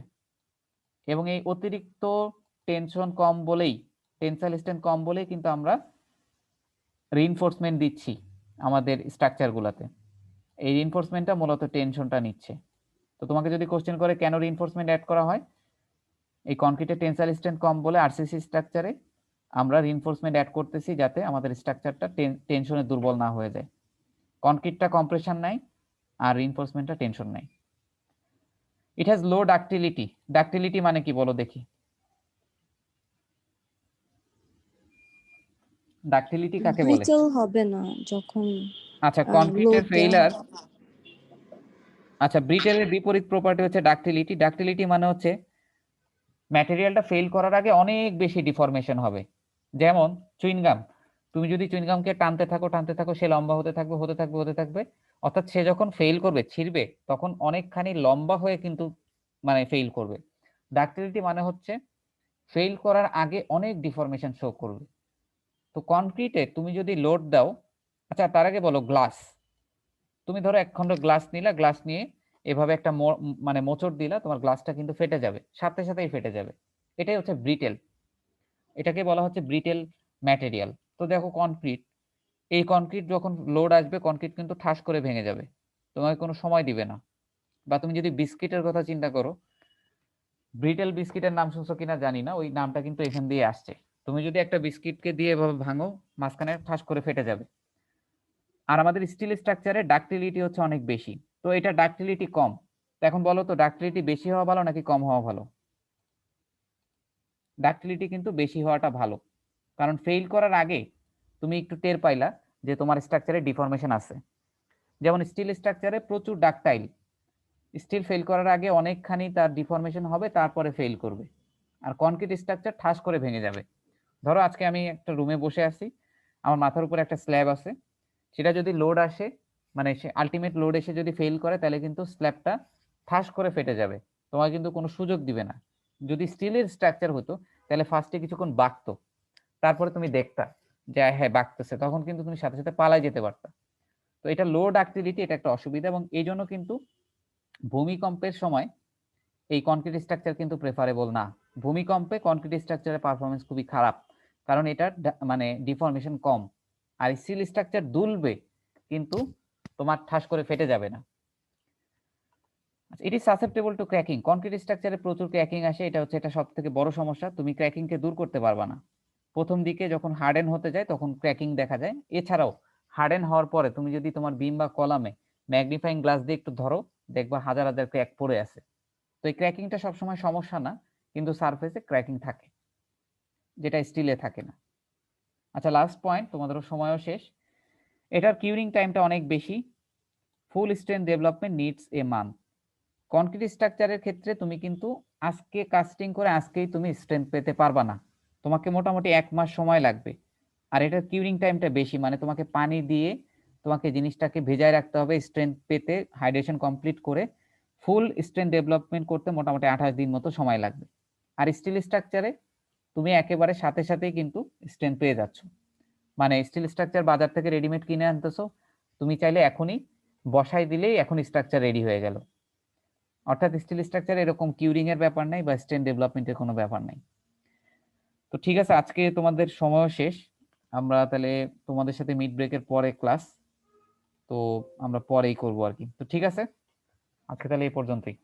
এবং এই অতিরিক্ত টেনশন কম বলেই, টেনসাইল স্ট্রেন্থ কম বলেই কিন্তু আমরা রিইনফোর্সমেন্ট দিচ্ছি আমাদের স্ট্রাকচারগুলোতে। এই রিইনফোর্সমেন্টটা মূলত টেনশনটা নিচ্ছে। তো তোমাকে যদি কোশ্চেন করে কেন রিইনফোর্সমেন্ট অ্যাড করা হয়, এই কনক্রিটের টেনসাইল স্ট্রেন্থ কম বলে আরসিসি স্ট্রাকচারে আমরা রিইনফোর্সমেন্ট অ্যাড করতেছি যাতে আমাদের স্ট্রাকচারটা টেনশনে দুর্বল না হয়ে যায়। কনক্রিটটা কম্প্রেশন নাই আর রিইনফোর্সমেন্টটা টেনশন নাই। It has low ductility. Ductility মানে কি বলো দেখি? ডাক্টিলিটি কাকে বলে? ব্রিটল হবে না যখন আচ্ছা, কনক্রিটের load ফেইলার। দেওয়া হবে। আচ্ছা, ব্রিটেলের বিপরীত প্রপার্টি হচ্ছে ডাক্টিলিটি। ডাক্টিলিটি মানে হচ্ছে ম্যাটেরিয়ালটা ফেল করার আগে অনেক বেশি ডিফরমেশন হবে। যেমন চুইনগাম, তুমি যদি চুইনগামকে টানতে থাকো সে লম্বা হতে থাকবে। অর্থাৎ সে যখন ফেল করবে, ছিঁড়বে, তখন অনেকখানি লম্বা হয়ে কিন্তু মানে ফেল করবে। ডাক্টিলিটি মানে হচ্ছে ফেল করার আগে অনেক ডিফরমেশন শো করবে। তো কনক্রিটে তুমি যদি লোড দাও, আচ্ছা তার আগে বলো গ্লাস। তুমি ধরো এক খণ্ড গ্লাস নিলা, গ্লাস নিয়ে এভাবে একটা মানে মোচড় দিলা, তোমার গ্লাসটা কিন্তু ফেটে যাবে, সাথে সাথেই ফেটে যাবে। এটাই হচ্ছে ব্রিটেল। এটাকে বলা হচ্ছে ব্রিটেল ম্যাটেরিয়াল। তো দেখো কনক্রিট, এই কনক্রিট যখন লোড আসবে কনক্রিট কিন্তু ঠাস করে ভেঙে যাবে, তোমাকে কোনো সময় দিবে না। বা তুমি যদি বিস্কিটের কথা চিন্তা করো, ব্রিটেল বিস্কিটের নাম শুনছো কিনা জানি না, ওই নামটা কিন্তু এখান দিয়ে আসছে। তুমি যদি একটা বিস্কিটকে দিয়ে এভাবে ভাঙো, মাঝখানে ঠাস করে ফেটে যাবে। আর আমাদের স্টিল স্ট্রাকচারে ডাক্টিলিটি হচ্ছে অনেক বেশি, তো এটা ডাক্টিলিটি কম। তো এখন বলো তো ডাক্টিলিটি বেশি হওয়া ভালো নাকি কম হওয়া ভালো? ডাক্টিলিটি কিন্তু বেশি হওয়াটা ভালো, কারণ ফেল করার আগে তুমি একটু টের পাইলা যে তোমার স্ট্রাকচারে ডিফরমেশন আছে। যেমন স্টিল স্ট্রাকচারে প্রচুর ডাক্টাইল, স্টিল ফেল করার আগে অনেকখানি তার ডিফরমেশন হবে, তারপরে ফেল করবে। আর কনক্রিট স্ট্রাকচার ঠাস করে ভেঙে যাবে। ধরো আজকে আমি একটা রুমে বসে আছি, আমার মাথার উপর একটা স্ল্যাব আছে, সেটা যদি লোড আসে, মানে সে আলটিমেট লোড এসে যদি ফেল করে, তাহলে কিন্তু স্ল্যাবটা ঠাস করে ফেটে যাবে, তোমার কিন্তু কোনো সুযোগ দিবে না। যদি স্টিলের স্ট্রাকচার হতো তাহলে ফার্স্টে কিছুক্ষণ বাঁকতো, তারপরে তুমি দেখতা যে হ্যাঁ বাঁকতেছে, তখন কিন্তু তুমি সাথে সাথে পালাই যেতে পারতা। তো এটা লো ডাক্টিলিটি, এটা একটা অসুবিধা। এবং এই জন্য কিন্তু ভূমিকম্পের সময় এই কনক্রিট স্ট্রাকচার কিন্তু প্রেফারেবল না। ভূমিকম্পে কনক্রিট স্ট্রাকচারের পারফরমেন্স খুবই খারাপ, কারণ এটার মানে ডিফরমেশন কম। আর স্টিল স্ট্রাকচার দুলবে কিন্তু তোমার ঠাস করে ফেটে যাবে না। It is susceptible to cracking. Concrete স্ট্রাকচারে প্রচুর ক্র্যাকিং আসে, এটা সবথেকে বড় সমস্যা। তুমি ক্র্যাকিংকে দূর করতে পারবা না। প্রথম দিকে যখন হার্ডেন হতে যায় তখন ক্র্যাকিং দেখা যায়। এছাড়াও হার্ডেন হওয়ার পরে তুমি যদি তোমার বিম বা কলামে ম্যাগনিফাইং গ্লাস দিয়ে একটু ধরো, দেখবা হাজার হাজার ক্র্যাক পড়ে আছে। তো এই ক্র্যাকিংটা সবসময় সমস্যা না, কিন্তু সারফেসে ক্র্যাকিং থাকে, যেটা স্টিলে থাকে না। আচ্ছা, লাস্ট পয়েন্ট, তোমাদের সময়ও শেষ। এটার কিউরিং টাইমটা অনেক বেশি। Full strength development needs a month. Concrete স্ট্রাকচারের ক্ষেত্রে তুমি কিন্তু আজকে কাস্টিং করে আজকেই তুমি স্ট্রেন্থ পেতে পারবা না, তোমাকে মোটামুটি 1 মাস সময় লাগবে। আর এটার কিউরিং টাইমটা বেশি, মানে তোমাকে পানি দিয়ে তোমাকে জিনিসটাকে ভেজায় রাখতে হবে স্ট্রেন্থ পেতে, হাইড্রেশন কমপ্লিট করে ফুল স্ট্রেন্থ ডেভেলপমেন্ট করতে মোটামুটি 28 দিন মতো সময় লাগবে। আর স্টিল স্ট্রাকচারে তুমি একেবারে সাথে সাথেই কিন্তু স্ট্রেন্থ পেয়ে যাচ্ছ। মানে স্টিল স্ট্রাকচার বাজার থেকে রেডিমেড কিনে আনতেছো, তুমি চাইলে এখনই বসাই দিলেই এখন স্ট্রাকচার রেডি হয়ে গেল। অর্থাৎ স্টিল স্ট্রাকচারে এরকম কিউরিং এর ব্যাপার নাই বা স্ট্রেন্থ ডেভেলপমেন্টের কোনো ব্যাপার নাই। তো ঠিক আছে, আজকে তোমাদের সময় শেষ। আমরা তাহলে তোমাদের সাথে মিড ব্রেকের পরে ক্লাস তো আমরা পরেই করবো আর কি। তো ঠিক আছে, আজকে তাহলে এই পর্যন্তই।